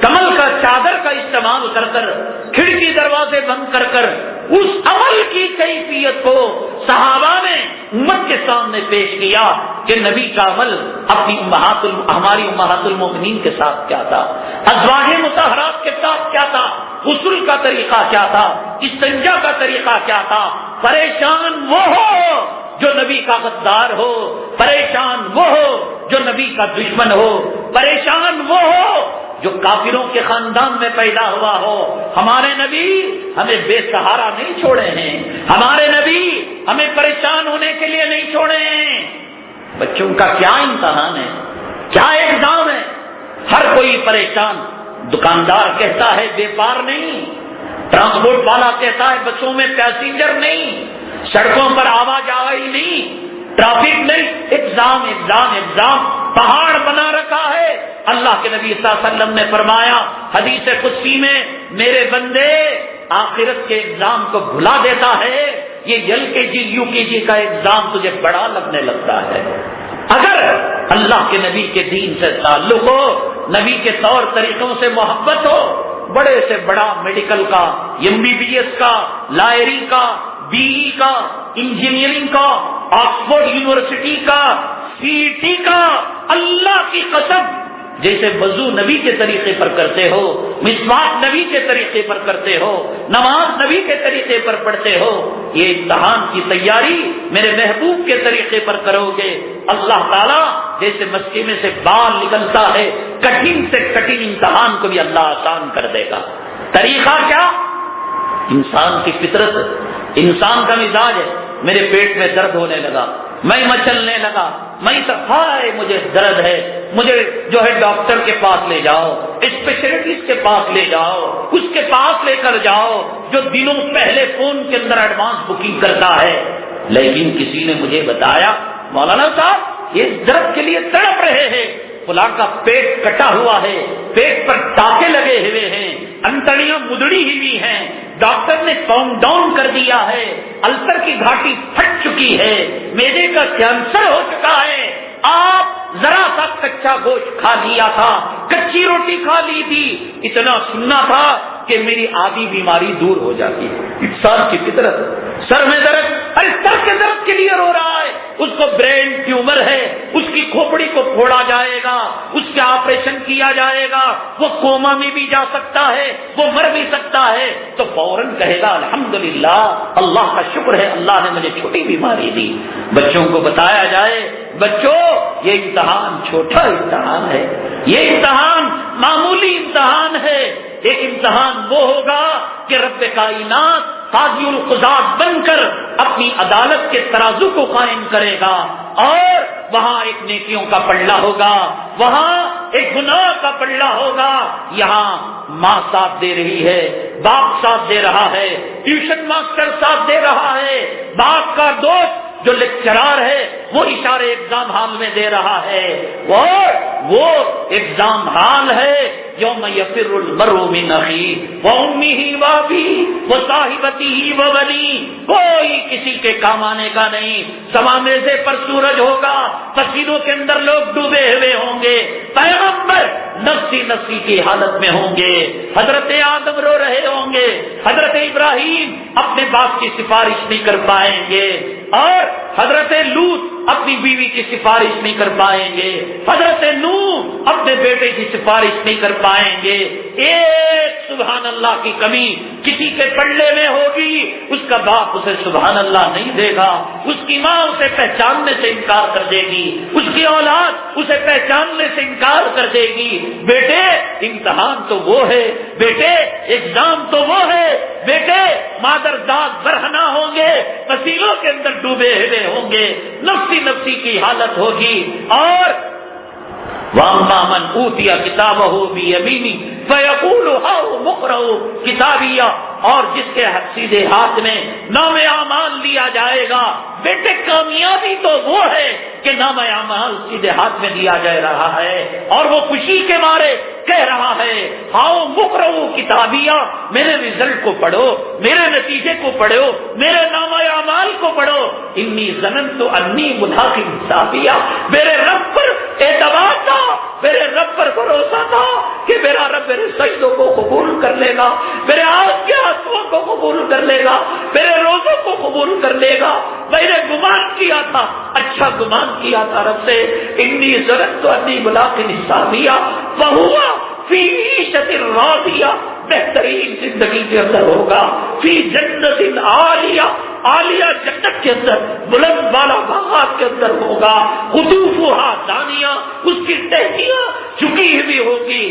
S1: کمل کا چادر کا استعمال کر کر، کھڑکی دروازے بند کر کر. اس عمل کی کیفیت کو صحابہ نے امت کے سامنے پیش کیا کہ نبی کا عمل اپنی ہماری امہات المومنین کے ساتھ کیا تھا، ازواج مطہرات کے ساتھ کیا تھا، غسل کا طریقہ کیا تھا، استنجا کا طریقہ کیا تھا. پریشان وہ ہو جو نبی کا غدار ہو، پریشان وہ ہو جو نبی کا دشمن ہو، پریشان وہ ہو جو کافروں کے خاندان میں پیدا ہوا ہو. ہمارے نبی ہمیں بے سہارا نہیں چھوڑے ہیں، ہمارے نبی ہمیں پریشان ہونے کے لیے نہیں چھوڑے ہیں. بچوں کا کیا امتحان ہے، کیا ایگزام ہے، ہر کوئی پریشان. دکاندار کہتا ہے بیپار نہیں، ٹرانسپورٹ والا کہتا ہے بسوں میں پیسنجر نہیں، سڑکوں پر آواجائی نہیں، ٹریفک نہیں. ایگزام ایگزام ایگزام پہاڑ بنا رکھا ہے. اللہ کے نبی صلی اللہ علیہ وسلم نے فرمایا حدیث قدسی میں، میرے بندے آخرت کے ایگزام کو بھلا دیتا ہے، یہ LKG UKG کا ایگزام تجھے بڑا لگنے لگتا ہے. اگر اللہ کے نبی کے دین سے تعلق ہو، نبی کے طور طریقوں سے محبت ہو، بڑے سے بڑا میڈیکل کا، MBBS کا، لائری کا، BE کا، انجینئرنگ کا، آکسفورڈ یونیورسٹی کا، CET کا، اللہ کی قسم جیسے وضو نبی کے طریقے پر کرتے ہو، مسواک نبی کے طریقے پر کرتے ہو، نماز نبی کے طریقے پر پڑھتے ہو، یہ امتحان کی تیاری میرے محبوب کے طریقے پر کرو گے، اللہ تعالیٰ جیسے مسکینے سے بال نکلتا ہے، کٹھن سے کٹھن امتحان کو بھی اللہ آسان کر دے گا. طریقہ کیا؟ انسان کی فطرت، انسان کا مزاج ہے. میرے پیٹ میں درد ہونے لگا، میں مچلنے لگا، میں ہائے مجھے درد ہے، مجھے جو ہے ڈاکٹر کے پاس لے جاؤ، اسپیشلسٹ کے پاس لے جاؤ، اس کے پاس لے کر جاؤ جو دنوں پہلے فون کے اندر ایڈوانس بکنگ کرتا ہے. لیکن کسی نے مجھے بتایا مولانا صاحب یہ درد کے لیے تڑپ رہے ہیں، فلاں کا پیٹ کٹا ہوا ہے، پیٹ پر ٹانکے لگے ہوئے ہیں، انتڑیاں مدڑی ہوئی ہیں، ڈاکٹر نے کاؤنٹ ڈاؤن کر دیا ہے، السر کی گھاٹی پھٹ چکی ہے، معدے کا کینسر ہو چکا ہے. آپ ذرا سا کچا گوشت کھا لیا تھا، کچی روٹی کھا لی تھی، اتنا سننا تھا کہ میری آدھی بیماری دور ہو جاتی ہے. انسان کی فطرت. سر میں درد، ارے سر کے درد کے لیے رو رہا ہے، اس کو برین ٹیومر ہے، اس کی کھوپڑی کو پھوڑا جائے گا، اس کا آپریشن کیا جائے گا، وہ کوما میں بھی جا سکتا ہے، وہ مر بھی سکتا ہے، تو فوراً کہے گا الحمدللہ، اللہ کا شکر ہے اللہ نے مجھے چھوٹی بیماری دی. بچوں کو بتایا جائے بچوں یہ امتحان چھوٹا امتحان ہے، یہ امتحان معمولی امتحان ہے. ایک امتحان وہ ہوگا کہ رب کائنات قاضی القضات بن کر اپنی عدالت کے ترازو کو قائم کرے گا، اور وہاں ایک نیکیوں کا پلڑا ہوگا، وہاں ایک گناہ کا پلڑا ہوگا. یہاں ماں ساتھ دے رہی ہے، باپ ساتھ دے رہا ہے، ٹیوشن ماسٹر ساتھ دے رہا ہے، باپ کا دوست جو لیکچرار ہے وہ اشارے ایگزام ہال میں دے رہا ہے، وہ ایگزام ہال ہے یوم یفر المرء من اخیہ وامہ وابیہ وصاحبتہ وبنیہ، کوئی کسی کے کام آنے کا نہیں۔ سوا میزے پر سورج ہوگا، پسینوں کے اندر لوگ ڈوبے ہوئے ہوں گے، پیغمبر نفسی نفسی کی حالت میں ہوں گے، حضرت آدم رو رہے ہوں گے، حضرت ابراہیم اپنے باپ کی سفارش نہیں کر پائیں گے، اور حضرت لوط اپنی بیوی کی سفارش نہیں کر پائیں گے، حضرت نوح اپنے بیٹے کی سفارش نہیں کر پائیں گے۔ ایک سبحان اللہ کی کمی کسی کے پلڑے میں ہوگی، اس کا باپ اسے سبحان اللہ نہیں دے گا، اس کی ماں اسے پہچاننے سے انکار کر دے گی، اس کی اولاد اسے پہچاننے سے انکار کر دے گی۔ بیٹے امتحان تو وہ ہے، بیٹے ایگزام تو وہ ہے، بیٹے مادر داغ برہنہ ہوں گے، پسینوں کے اندر ڈوبے ہوئے ہوں گے، نفسی نفسی کی حالت ہوگی۔ اور وَأَمَّا مَنْ أُوتِيَ كِتَابَهُ بِيَمِينِهِ فَيَقُولُ هَاؤُمُ اقْرَءُوا كِتَابِيَهْ، اور جس کے سیدھے ہاتھ میں نام اعمال دیا جائے گا۔ بیٹے کامیابی تو وہ ہے کہ نام اعمال سیدھے ہاتھ میں دیا جا رہا ہے، اور وہ خوشی کے مارے کہہ رہا ہے ہاؤ مقرؤ کتابیہ، میرے رزلٹ کو پڑھو، میرے نتیجے کو پڑھو، میرے نام اعمال کو پڑھو۔ انی ظننت انی ملاق حسابیہ، میرے رب پر اعتماد تھا، میرے رب پر بھروسہ تھا کہ میرا رب میرے سجدوں کو قبول کر لے گا، میرے آج کے آنسوؤں کو قبول کر لے گا، میرے روزوں کو قبول کر لے گا۔ میں نے گمان کیا تھا، اچھا گمان کیا تھا رب سے، انی ظننت انی ملاق حسابیہ فہو فی عیشۃ راضیہ، بہترین زندگی کے اندر ہوگا، فی جنت عالیہ، عالیہ جنت کے اندر، بلند بالا باغات کے اندر ہوگا، قطوفہا دانیہ، اس کی ٹہنیاں جھکی ہوئی ہوگی،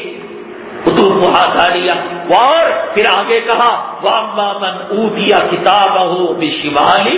S1: قطوفہا دانیہ۔ اور پھر آگے کہا وَأَمَّا مَنْ أُوتِيَ كِتَابَهُ بِشِمَالِهِ،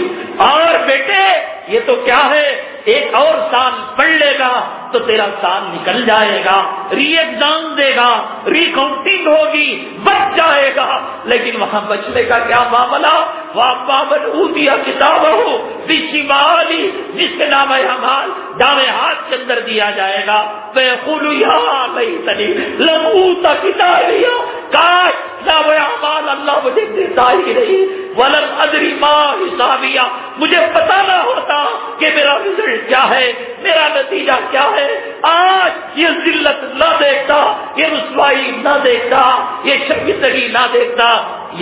S1: اور بیٹے یہ تو کیا ہے، ایک اور سال پڑھ لے گا تو تیرا سال نکل جائے گا، ری ایگزام دے گا، ری کاؤنٹنگ ہوگی، بچ جائے گا، لیکن وہاں بچنے کا کیا معاملہ؟ وَأَمَّا مَنْ أُوتِيَ كِتَابَهُ بِشِمَالِهِ، جس کے نام اعمال دائیں ہاتھ کے اندر دیا جائے گا، فَيَقُولُ يَا لَيْتَنِي لَمْ أُوتَ كِتَابِيَهْ، کاش نام اعمال اللہ مجھے دیتا ہی نہیں، وَلَمْ أَدْرِ مَا حِسَابِيَهْ، مجھے پتا نہ ہوتا کہ میرا رزلٹ کیا ہے، میرا نتیجہ کیا ہے۔ آج یہ ذلت نہ دیکھتا، یہ رسوائی نہ دیکھتا، یہ شرمندگی نہ دیکھتا،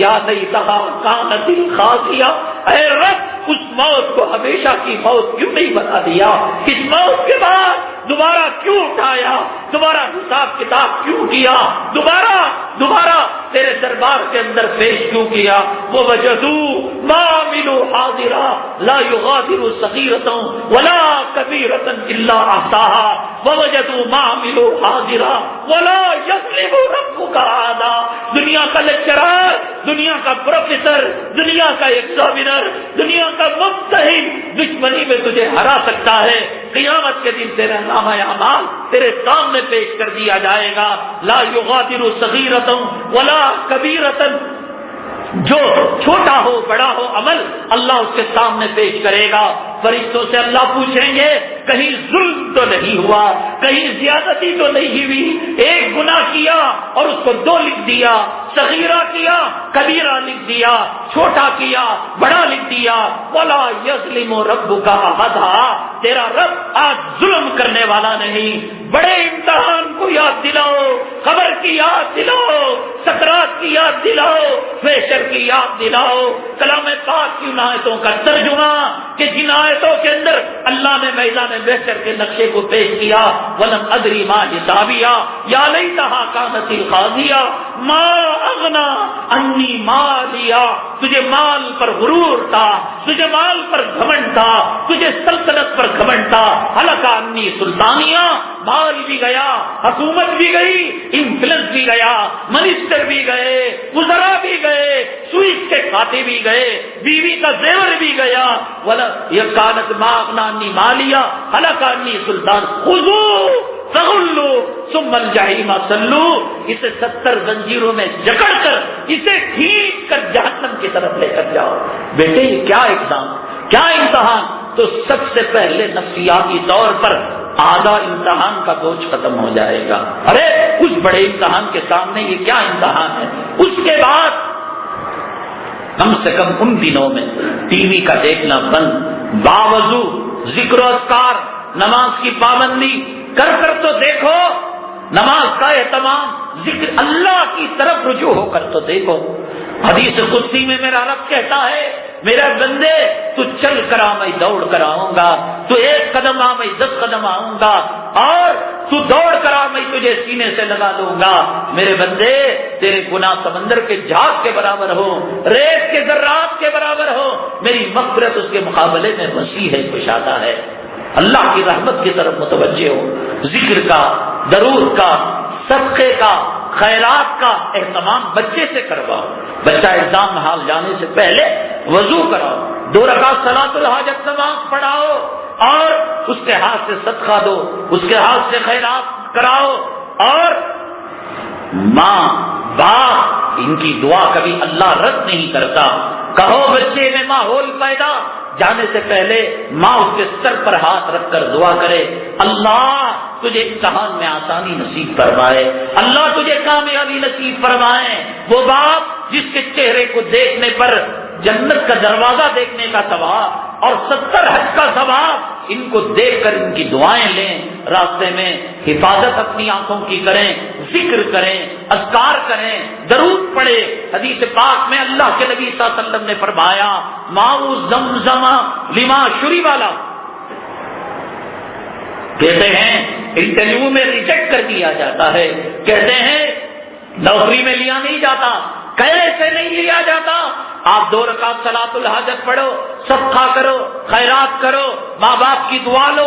S1: یا لیتہا کانت القاضیہ، اے رب اس موت کو ہمیشہ کی موت کیوں نہیں بنا دیا، اس موت کے بعد دوبارہ کیوں اٹھایا، دوبارہ حساب کتاب کیوں کیا، دوبارہ تیرے دربار کے اندر پیش کیوں کیا۔ وَوَجَدُوا مَا عَمِلُوا حَاضِرًا لَا يُغَادِرُ صَغِيرَةً وَلَا كَبِيرَةً إِلَّا أَحْصَاهَا وَوَجَدُوا مَا عَمِلُوا حَاضِرًا وَلَا يَظْلِمُ رَبُّكَ أَحَدًا۔ دنیا کا لیکچرار، دنیا کا پروفیسر، دنیا کا ایگزامینر، دنیا کا ممتحن دشمنی میں تجھے ہرا سکتا ہے، قیامت کے دن تیرا نام اعمال تیرے سامنے پیش کر دیا جائے گا۔ لا یغادر صغیرۃ ولا کبیرۃ، جو چھوٹا ہو بڑا ہو عمل اللہ اس کے سامنے پیش کرے گا۔ فرشتوں سے اللہ پوچھیں گے کہیں ظلم تو نہیں ہوا، کہیں زیادتی تو نہیں ہوئی، ایک گناہ کیا اور اس کو 2 لکھ دیا، صغیرہ کیا کبیرہ لکھ دیا، چھوٹا کیا بڑا لکھ دیا۔ ولا یظلم ربک احدا، تیرا رب آج ظلم کرنے والا نہیں۔ بڑے امتحان کو یاد دلاؤ، خبر کی یاد دلاؤ، سکرات کی یاد دلاؤ، محشر کی یاد دلاؤ، کلام پاک کی آیتوں کا ترجمہ کہ جن آیتوں کے اندر اللہ نے میدان محشر کے نقشے کو پیش کیا، ولم ادری ما حسابیہ یا لیتہا کانت القاضیہ ما اغنا انی مالیا۔ تجھے مال پر غرور تھا، تجھے مال پر گھمنڈ تھا، تجھے سلطنت پر گھمنڈ تھا، ہلک انی سلطانیہ، مال بھی گیا، حکومت بھی گئی، انفلنس بھی گیا، منسٹر بھی گئے، وزراء بھی گئے، سوئس کے کھاتے بھی گئے، بیوی کا زیور بھی گیا، ولا یہ کانت ما اغنا انی مالیا ہلک انی سلطان، خذوا فغلوا ثم الجحیم صلوا، اسے 70 زنجیروں میں جکڑ کر اسے کھینچ کر جہنم کی طرف لے کر جاؤ۔ بیٹے یہ کیا ایگزام، کیا امتحان، تو سب سے پہلے نفسیاتی طور پر آدھا امتحان کا بوجھ ختم ہو جائے گا. ارے اس بڑے امتحان کے سامنے یہ کیا امتحان ہے. اس کے بعد کم سے کم ان دنوں میں ٹی وی کا دیکھنا بند، باوضو ذکر و اذکار، نماز کی پابندی کر کر تو دیکھو، نماز کا اہتمام، ذکر اللہ کی طرف رجوع ہو کر تو دیکھو. حدیث قدسی میں میرا رب کہتا ہے میرے بندے تو چل کر آ میں دوڑ کر آؤں گا، تو ایک قدم آ میں 10 قدم آؤں گا، اور تو دوڑ کر آ میں تجھے سینے سے لگا دوں گا. میرے بندے تیرے گناہ سمندر کے جھاگ کے برابر ہو، ریت کے ذرات کے برابر ہو، میری مغفرت اس کے مقابلے میں وسیع ہے، کشادہ ہے. اللہ کی رحمت کی طرف متوجہ ہو. ذکر کا، درود کا، صدقے کا، خیرات کا اہتمام بچے سے کرواؤ. بچہ ایگزام ہال جانے سے پہلے وضو کراؤ، 2 رکعت صلاۃ الحاجت نماز پڑھاؤ، اور اس کے ہاتھ سے صدقہ دو، اس کے ہاتھ سے خیرات کراؤ. اور ماں باپ ان کی دعا کبھی اللہ رد نہیں کرتا. کہو بچے میں ماحول پیدا جانے سے پہلے ماں اس کے سر پر ہاتھ رکھ کر دعا کرے، اللہ تجھے امتحان میں آسانی نصیب فرمائے، اللہ تجھے کامیابی نصیب فرمائے. وہ باپ جس کے چہرے کو دیکھنے پر جنت کا دروازہ دیکھنے کا ثواب اور 70 حج کا ثواب، ان کو دیکھ کر ان کی دعائیں لیں، راستے میں حفاظت اپنی آنکھوں کی کریں، ذکر کریں، اذکار کریں، درود پڑھیں. حدیث پاک میں اللہ کے نبی صلی اللہ علیہ وسلم نے فرمایا ماء زمزم لما شرب له. کہتے ہیں انٹرویو میں ریجیکٹ کر دیا جاتا ہے، کہتے ہیں نوکری میں لیا نہیں جاتا. کیسے نہیں لیا جاتا؟ آپ 2 رکعت صلاۃ الحاجت پڑھو، صدقہ کرو، خیرات کرو، ماں باپ کی دعا لو،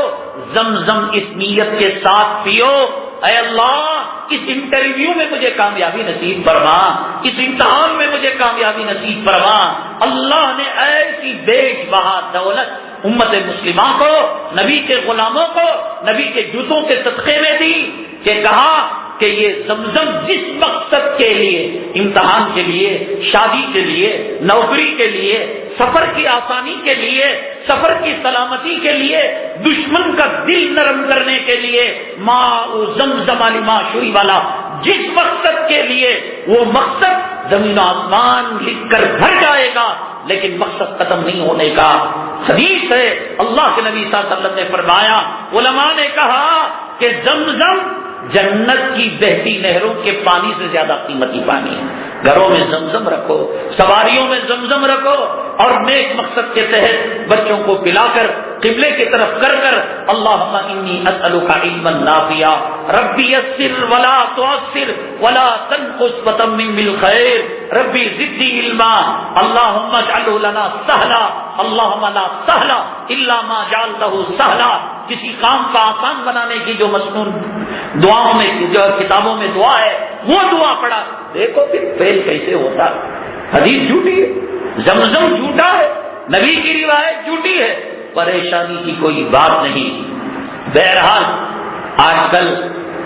S1: زمزم اس نیت کے ساتھ پیو، اے اللہ اس انٹرویو میں مجھے کامیابی نصیب فرما، اس امتحان میں مجھے کامیابی نصیب فرما. اللہ نے ایسی بے بہا دولت امت مسلمہ کو، نبی کے غلاموں کو نبی کے جوتوں کے صدقے میں دی کہ کہا کہ یہ زمزم جس مقصد کے لیے، امتحان کے لیے، شادی کے لیے، نوکری کے لیے، سفر کی آسانی کے لیے، سفر کی سلامتی کے لیے، دشمن کا دل نرم کرنے کے لیے، ماء زمزم لما شرب له، جس مقصد کے لیے، وہ مقصد زمین و آسمان لکھ کر بھر جائے گا، لیکن مقصد ختم نہیں ہونے کا. حدیث ہے اللہ کے نبی صلی اللہ علیہ وسلم نے فرمایا، علماء نے کہا کہ زمزم جنت کی بہتی نہروں کے پانی سے زیادہ قیمتی پانی ہے. گھروں میں زمزم رکھو، سواریوں میں زمزم رکھو، اور نیک مقصد کے تحت بچوں کو پلا کر قبلے کی طرف کر کر اللہم انی اسألک علما نافعا ربی یسر ولا تعسر ولا تنقص وتمم بالخیر ربی زدنی علما اللہم اجعلہ لنا سہلا اللہم لا سہلا الا ما جعلتہ سہلا. کسی کام کا آسان بنانے کی جو مسنون دعاؤں میں، جو کتابوں میں دعا ہے، وہ دعا پڑھا، دیکھو پھر فیل کیسے ہوتا. حدیث جھوٹی ہے، زمزم جھوٹا ہے، نبی کی روایت جھوٹی ہے، پریشانی کی کوئی بات نہیں. بہرحال آج کل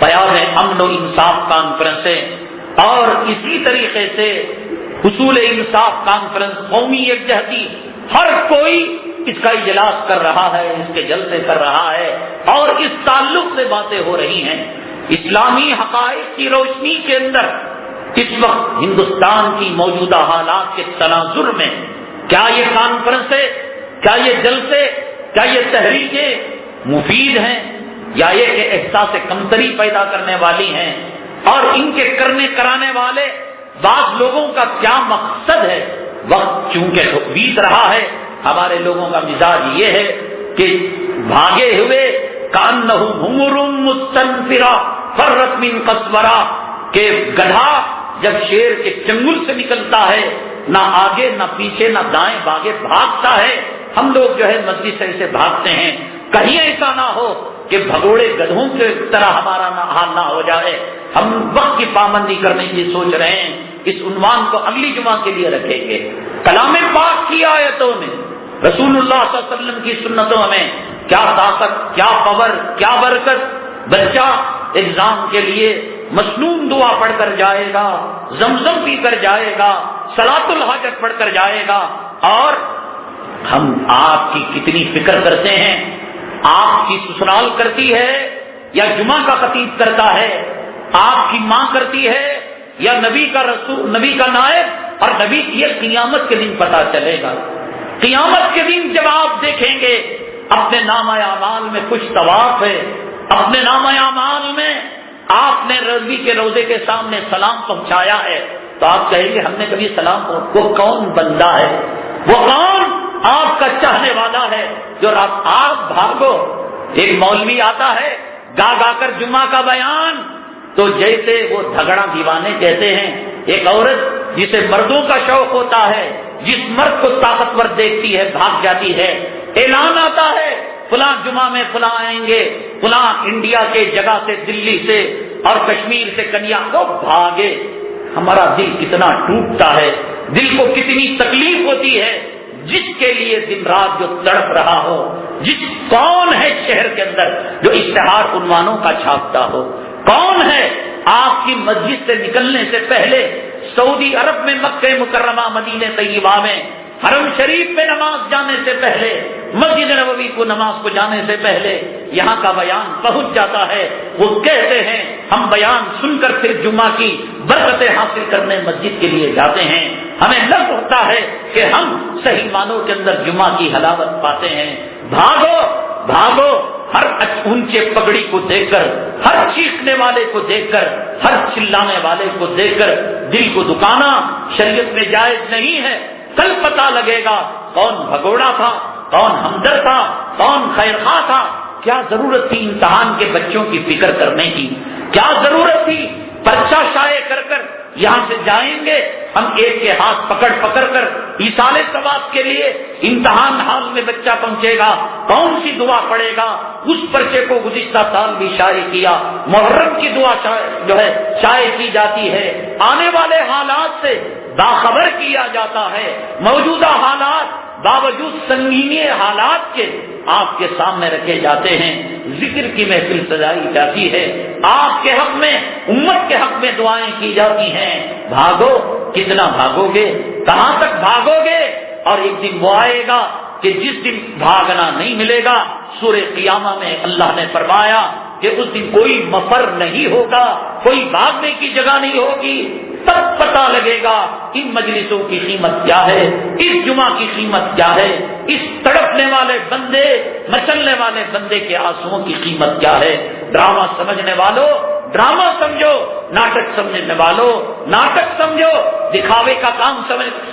S1: پیام امن و انصاف کانفرنسیں اور اسی طریقے سے حصول انصاف کانفرنس، قومی یکجہتی، ہر کوئی اس کا اجلاس کر رہا ہے، اس کے جلسے کر رہا ہے، اور اس تعلق سے باتیں ہو رہی ہیں. اسلامی حقائق کی روشنی کے اندر اس وقت ہندوستان کی موجودہ حالات کے تناظر میں کیا یہ کانفرنسیں، کیا یہ جلسے، کیا یہ تحریکیں مفید ہیں، یا یہ کہ احساس کمتری پیدا کرنے والی ہیں، اور ان کے کرنے کرانے والے بعض لوگوں کا کیا مقصد ہے. وقت چونکہ بیت رہا ہے، ہمارے لوگوں کا مزاج یہ ہے کہ بھاگے ہوئے کانہ حمر مستنفرہ فرت من قسورہ، کہ گدھا جب شیر کے چنگل سے نکلتا ہے، نہ آگے نہ پیچھے نہ دائیں باغے بھاگتا ہے. ہم لوگ جو ہے مسجد سے ایسے بھاگتے ہیں. کہیں ایسا نہ ہو کہ بھگوڑے گدھوں کی طرح ہمارا حال نہ ہو جائے. ہم وقت کی پابندی کرنے کی سوچ رہے ہیں. اس عنوان کو اگلی جمعہ کے لیے رکھیں گے. کلام پاک کی آیتوں میں، رسول اللہ صلی اللہ علیہ وسلم کی سنتوں میں کیا طاقت، کیا پاور، کیا برکت. بچہ ایگزام کے لیے مسنون دعا پڑھ کر جائے گا، زمزم پی کر جائے گا، صلاۃ الحاجت پڑھ کر جائے گا، اور ہم آپ کی کتنی فکر کرتے ہیں. آپ کی سسرال کرتی ہے یا جمعہ کا خطیب کرتا ہے؟ آپ کی ماں کرتی ہے یا نبی کا رسول، نبی کا نائب؟ اور نبی یہ قیامت کے دن پتہ چلے گا. قیامت کے دن جب آپ دیکھیں گے اپنے نامہ اعمال میں کچھ ثواب ہے، اپنے نامہ اعمال میں آپ نے رضوی کے روزے کے سامنے سلام پہنچایا ہے، تو آپ کہیں گے ہم نے کبھی سلام وہ کون بندہ ہے، وہ کون آپ کا چاہنے والا ہے جو آپ بھاگو. ایک مولوی آتا ہے گا گا کر جمعہ کا بیان، تو جیسے وہ جھگڑا دیوانے کہتے ہیں. ایک عورت جسے مردوں کا شوق ہوتا ہے، جس مرد کو طاقتور دیکھتی ہے بھاگ جاتی ہے. اعلان آتا ہے فلاں جمعہ میں فلاں آئیں گے، فلاں انڈیا کے جگہ سے، دلی سے اور کشمیر سے کنیا کو بھاگے. ہمارا دل کتنا ٹوٹتا ہے، دل کو کتنی تکلیف ہوتی ہے. جس کے لیے دن رات جو تڑپ رہا ہو، کون ہے شہر کے اندر جو اشتہار عنوانوں کا چھاپتا ہو؟ کون ہے آپ کی مسجد سے نکلنے سے پہلے سعودی عرب میں مکہ مکرمہ مدینہ طیبہ میں حرم شریف میں نماز جانے سے پہلے، مسجد نبوی کو نماز کو جانے سے پہلے یہاں کا بیان پہنچ جاتا ہے، وہ کہتے ہیں ہم بیان سن کر پھر جمعہ کی برکتیں حاصل کرنے مسجد کے لیے جاتے ہیں. ہمیں لگ ہوتا ہے کہ ہم صحیح معنوں کے اندر جمعہ کی حلاوت پاتے ہیں. بھاگو بھاگو، ہر اونچے پگڑی کو دیکھ کر، ہر چیخنے والے کو دیکھ کر، ہر چلانے والے کو دیکھ کر دل کو دکانا شریعت میں جائز نہیں ہے. کل پتہ لگے گا کون بھگوڑا تھا، کون ہمدرد تھا، کون خیر خواہ تھا. کیا ضرورت تھی امتحان کے بچوں کی فکر کرنے کی؟ کیا ضرورت تھی پرچہ شائع کر کر یہاں سے جائیں گے ہم ایک کے ہاتھ پکڑ پکڑ کر ایصال ثواب کے لیے امتحان حال میں بچہ پہنچے گا، کون سی دعا پڑھے گا؟ اس پرچے کو گزشتہ سال بھی شائع کیا، محرم کی دعا جو ہے شائع کی جاتی ہے. آنے والے حالات سے باخبر کیا جاتا ہے. موجودہ حالات باوجود سنگینی حالات کے آپ کے سامنے رکھے جاتے ہیں. ذکر کی محفل سجائی جاتی ہے، آپ کے حق میں، امت کے حق میں دعائیں کی جاتی ہیں. بھاگو، کتنا بھاگو گے، کہاں تک بھاگو گے؟ اور ایک دن وہ آئے گا کہ جس دن بھاگنا نہیں ملے گا. سورہ قیامہ میں اللہ نے فرمایا کہ اس دن کوئی مفر نہیں ہوگا، کوئی بھاگنے کی جگہ نہیں ہوگی. تب پتہ لگے گا ان مجلسوں کی قیمت کیا ہے، اس جمعہ کی قیمت کیا ہے، اس تڑپنے والے بندے، مچلنے والے بندے کے آنسوؤں کی قیمت کیا ہے. ڈرامہ سمجھنے والوں ڈرامہ سمجھو، ناٹک سمجھنے والوں ناٹک سمجھو، دکھاوے کا کام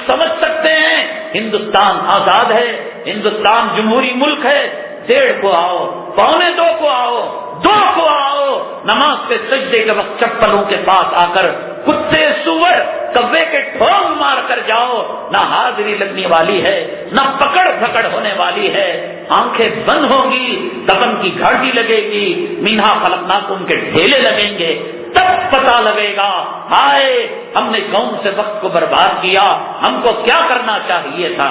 S1: سمجھ سکتے ہیں. ہندوستان آزاد ہے، ہندوستان جمہوری ملک ہے. 1:30 کو آؤ، 1:45 کو آؤ، 2 کو آؤ، نماز کے سجدے کے وقت چپلوں کے پاس آ کر کتے سور کوے کے ٹھونگ مار کر جاؤ. نہ حاضری لگنے والی ہے، نہ پکڑ پھکڑ ہونے والی ہے. آنکھیں بند ہوں گی، دفن کی گھاٹی لگے گی، مینہا خلقناکم کے ڈھیلے لگیں گے. تب پتہ لگے گا ہائے ہم نے کون سے وقت کو برباد کیا، ہم کو کیا کرنا چاہیے تھا.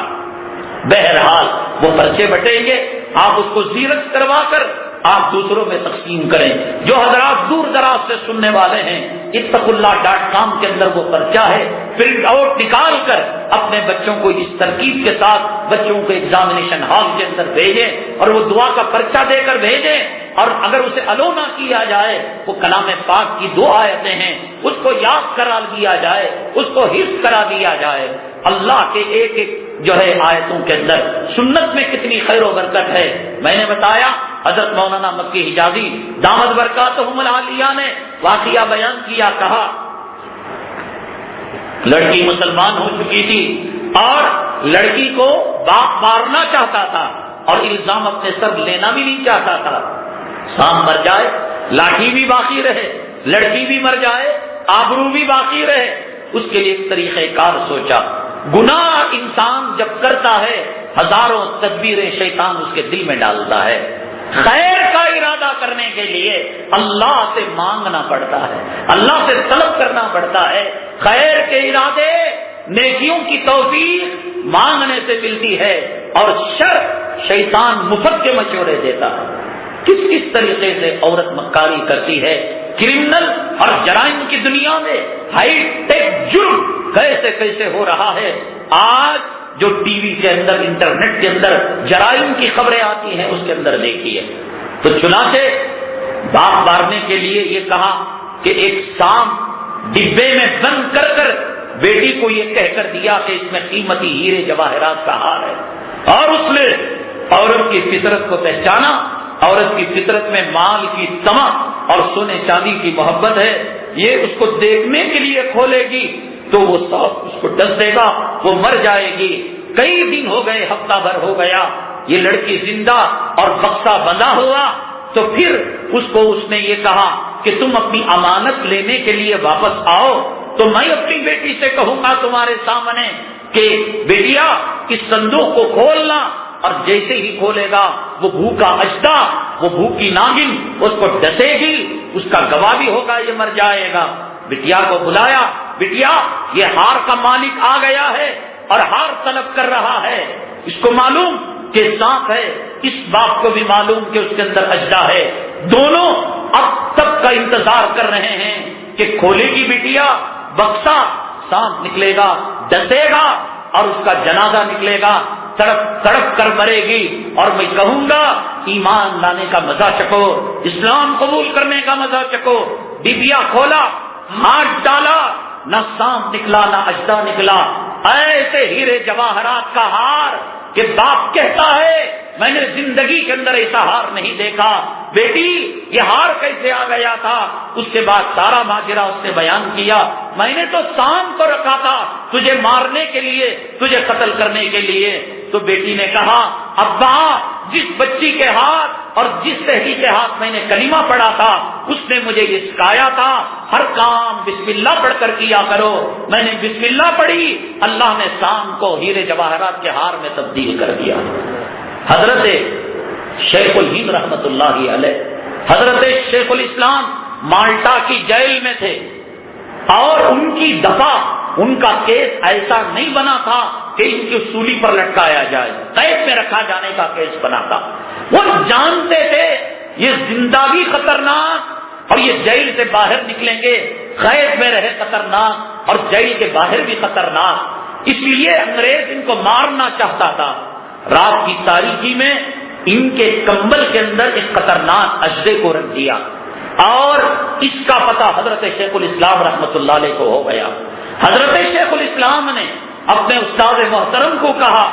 S1: بہرحال وہ پرچے بٹیں گے، آپ اس کو زیرت کروا کر آپ دوسروں میں تقسیم کریں. جو حضرات دور دراز سے سننے والے ہیں، اتقاللہ.com کے اندر وہ پرچہ ہے، پرنٹ آؤٹ نکال کر اپنے بچوں کو اس ترکیب کے ساتھ بچوں کو ایگزامینیشن ہال کے اندر بھیجیں اور وہ دعا کا پرچہ دے کر بھیجیں. اور اگر اسے الو نہ کیا جائے، وہ کلام پاک کی 2 آیتیں ہیں، اس کو یاد کرا دیا جائے، اس کو حفظ کرا دیا جائے. اللہ کے ایک ایک جو ہے آیتوں کے اندر سنت میں کتنی خیر و برکت ہے. میں نے بتایا حضرت مولانا مکی حجازی دامت برکاتہم العالیہ نے واقعہ بیان کیا، کہا لڑکی مسلمان ہو چکی تھی اور لڑکی کو باپ مارنا چاہتا تھا اور الزام اپنے سر لینا بھی نہیں چاہتا تھا. سام مر جائے، لاٹھی بھی باقی رہے، لڑکی بھی مر جائے، آبرو بھی باقی رہے. اس کے لیے ایک طریقہ کار سوچا. گناہ انسان جب کرتا ہے ہزاروں تدبیریں شیطان اس کے دل میں ڈالتا ہے. خیر کا ارادہ کرنے کے لیے اللہ سے مانگنا پڑتا ہے، اللہ سے طلب کرنا پڑتا ہے. خیر کے ارادے، نیکیوں کی توفیق مانگنے سے ملتی ہے اور شر شیطان مفت کے مشورے دیتا ہے. کس کس طریقے سے عورت مکاری کرتی ہے. کرمنل اور جرائم کی دنیا میں ہائی ٹیک جرم کیسے کیسے ہو رہا ہے. آج جو ٹی وی کے اندر، انٹرنیٹ کے اندر جرائم کی خبریں آتی ہیں اس کے اندر دیکھیے۔ تو چنانچہ باپ مارنے کے لیے یہ کہا کہ ایک سانپ ڈبے میں بند کر کر بیٹی کو یہ کہہ کر دیا کہ اس میں قیمتی ہیرے جواہرات کا ہار ہے، اور اس نے عورت کی فطرت کو پہچانا۔ عورت کی فطرت میں مال کی طمع اور سونے چاندی کی محبت ہے، یہ اس کو دیکھنے کے لیے کھولے گی تو وہ سانپ اس کو ڈس دے گا، وہ مر جائے گی۔ کئی دن ہو گئے، ہفتہ بھر ہو گیا، یہ لڑکی زندہ اور بکسا بندھا ہوا۔ تو پھر اس نے یہ کہا کہ تم اپنی امانت لینے کے لیے واپس آؤ، تو میں اپنی بیٹی سے کہوں گا تمہارے سامنے کہ بیٹیا اس صندوق کو کھولنا، اور جیسے ہی کھولے گا وہ بھوکا اجدا، وہ بھوکی ناگن اس کو ڈسے گی، اس کا گواہ بھی ہوگا، یہ مر جائے گا۔ بٹیا کو بلایا، بٹیا یہ ہار کا مالک آ گیا ہے اور ہار طلب کر رہا ہے، اس کو معلوم کہ سانپ ہے، اس باپ کو بھی معلوم کہ اس کے اندر اجدا ہے، دونوں اب تک کا انتظار کر رہے ہیں کہ کھولے گی بٹیا بکسا، سانپ نکلے گا، ڈسے گا اور اس کا جنازہ نکلے گا، تڑپ تڑپ کر مرے گی، اور میں کہوں گا ایمان لانے کا مزہ چکو، اسلام قبول کرنے کا مزہ چکو۔ ڈبیا کھولا، ہاتھ ڈالا، نہ سانپ نکلا نہ اجدا نکلا، ایسے ہیرے جواہرات کا ہار کہ باپ کہتا ہے میں نے زندگی کے اندر ایسا ہار نہیں دیکھا، بیٹی یہ ہار کیسے آ گیا تھا؟ اس کے بعد سارا ماجرا اس نے بیان کیا، میں نے تو سانپ کو رکھا تھا تجھے مارنے کے لیے، تجھے قتل کرنے کے لیے۔ تو بیٹی نے کہا ابا جس بچی کے ہاتھ اور جس لڑکی کے ہاتھ میں نے کلمہ پڑھا تھا اس نے مجھے یہ سکھایا تھا ہر کام بسم اللہ پڑھ کر کیا کرو، میں نے بسم اللہ پڑھی، اللہ نے سانپ کو ہیرے جواہرات کے ہار میں تبدیل کر دیا۔ حضرت شیخ الہند رحمت اللہ علیہ، حضرت شیخ الاسلام مالٹا کی جیل میں تھے، اور ان کی دفعہ ان کا کیس ایسا نہیں بنا تھا کہ ان کی سولی پر لٹکایا جائے، قید میں رکھا جانے کا کیس بنا تھا۔ وہ جانتے تھے یہ زندہ بھی خطرناک اور یہ جیل سے باہر نکلیں گے، قید میں رہے خطرناک اور جیل کے باہر بھی خطرناک، اس لیے انگریز ان کو مارنا چاہتا تھا۔ رات کی تاریکی میں ان کے کمبل کے اندر ایک خطرناک اجدے کو رکھ دیا، اور اس کا پتہ حضرت شیخ الاسلام رحمت اللہ علیہ کو ہو گیا۔ حضرت شیخ الاسلام نے اپنے استاد محترم کو کہا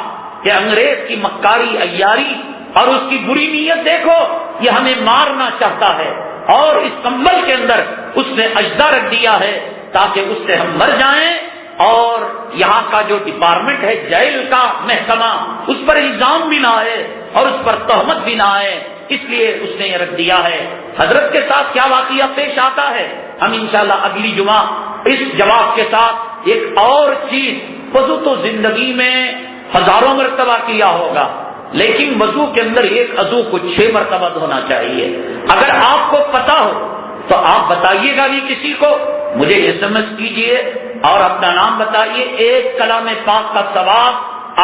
S1: کہ انگریز کی مکاری عیاری اور اس کی بری نیت دیکھو، یہ ہمیں مارنا چاہتا ہے، اور اس کمبل کے اندر اس نے اجدا رکھ دیا ہے تاکہ اس سے ہم مر جائیں، اور یہاں کا جو ڈپارٹمنٹ ہے جیل کا محکمہ اس پر الزام بھی نہ آئے اور اس پر تہمت بھی نہ آئے، اس لیے اس نے یہ رکھ دیا ہے۔ حضرت کے ساتھ کیا واقعہ پیش آتا ہے ہم انشاءاللہ اگلی جمعہ اس جواب کے ساتھ ایک اور چیز، وضو تو زندگی میں ہزاروں مرتبہ کیا ہوگا، لیکن وضو کے اندر ایک عضو کو 6 مرتبہ دھونا چاہیے۔ اگر آپ کو پتا ہو تو آپ بتائیے گا بھی کسی کو، مجھے SMS کیجئے اور اپنا نام بتائیے، ایک کلام پاک کا ثواب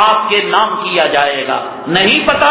S1: آپ کے نام کیا جائے گا۔ نہیں پتا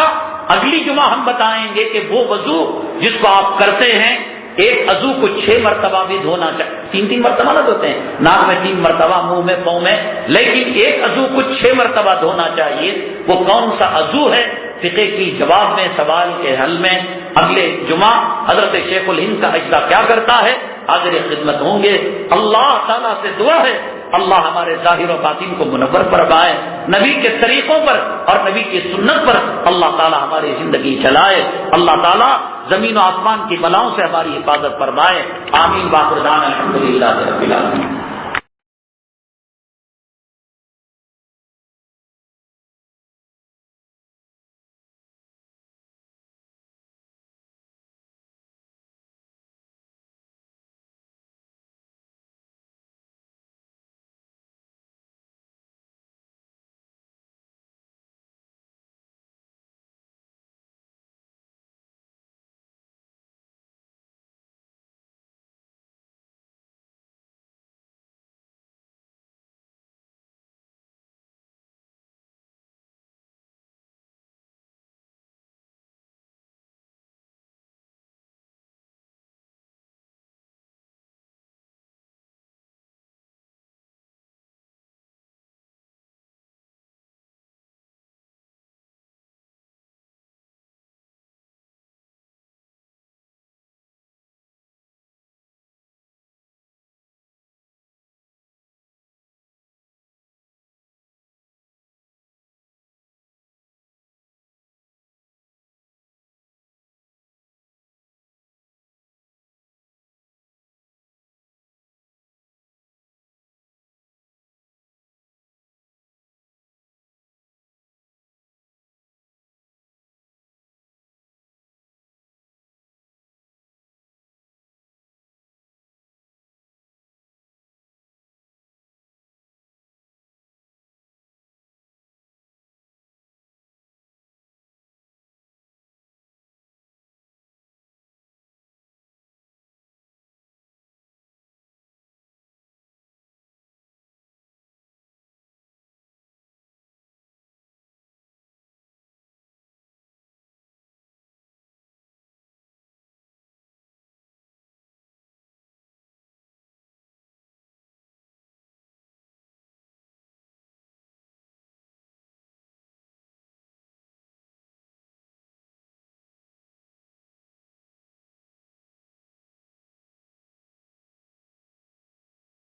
S1: اگلی جمعہ ہم بتائیں گے کہ وہ وضو جس کو آپ کرتے ہیں ایک عضو کو 6 مرتبہ بھی دھونا چاہیے، 3 مرتبہ نہ دھوتے ہیں، ناک میں 3 مرتبہ، منہ میں، پاؤں میں، لیکن ایک عضو کو 6 مرتبہ دھونا چاہیے۔ وہ کون سا عضو ہے؟ فقہ کی جواب میں، سوال کے حل میں اگلے جمعہ حضرت شیخ الہند کا اجزا کیا کرتا ہے حاضر خدمت ہوں گے۔ اللہ تعالیٰ سے دعا ہے اللہ ہمارے ظاہر و باطن کو منور فرمائے، نبی کے طریقوں پر اور نبی کی سنت پر اللہ تعالیٰ ہماری زندگی چلائے، اللہ تعالیٰ زمین و آسمان کی بلاؤں سے ہماری حفاظت فرمائے۔ آمین۔ باقر دعوانا الحمدللہ رب العالمین۔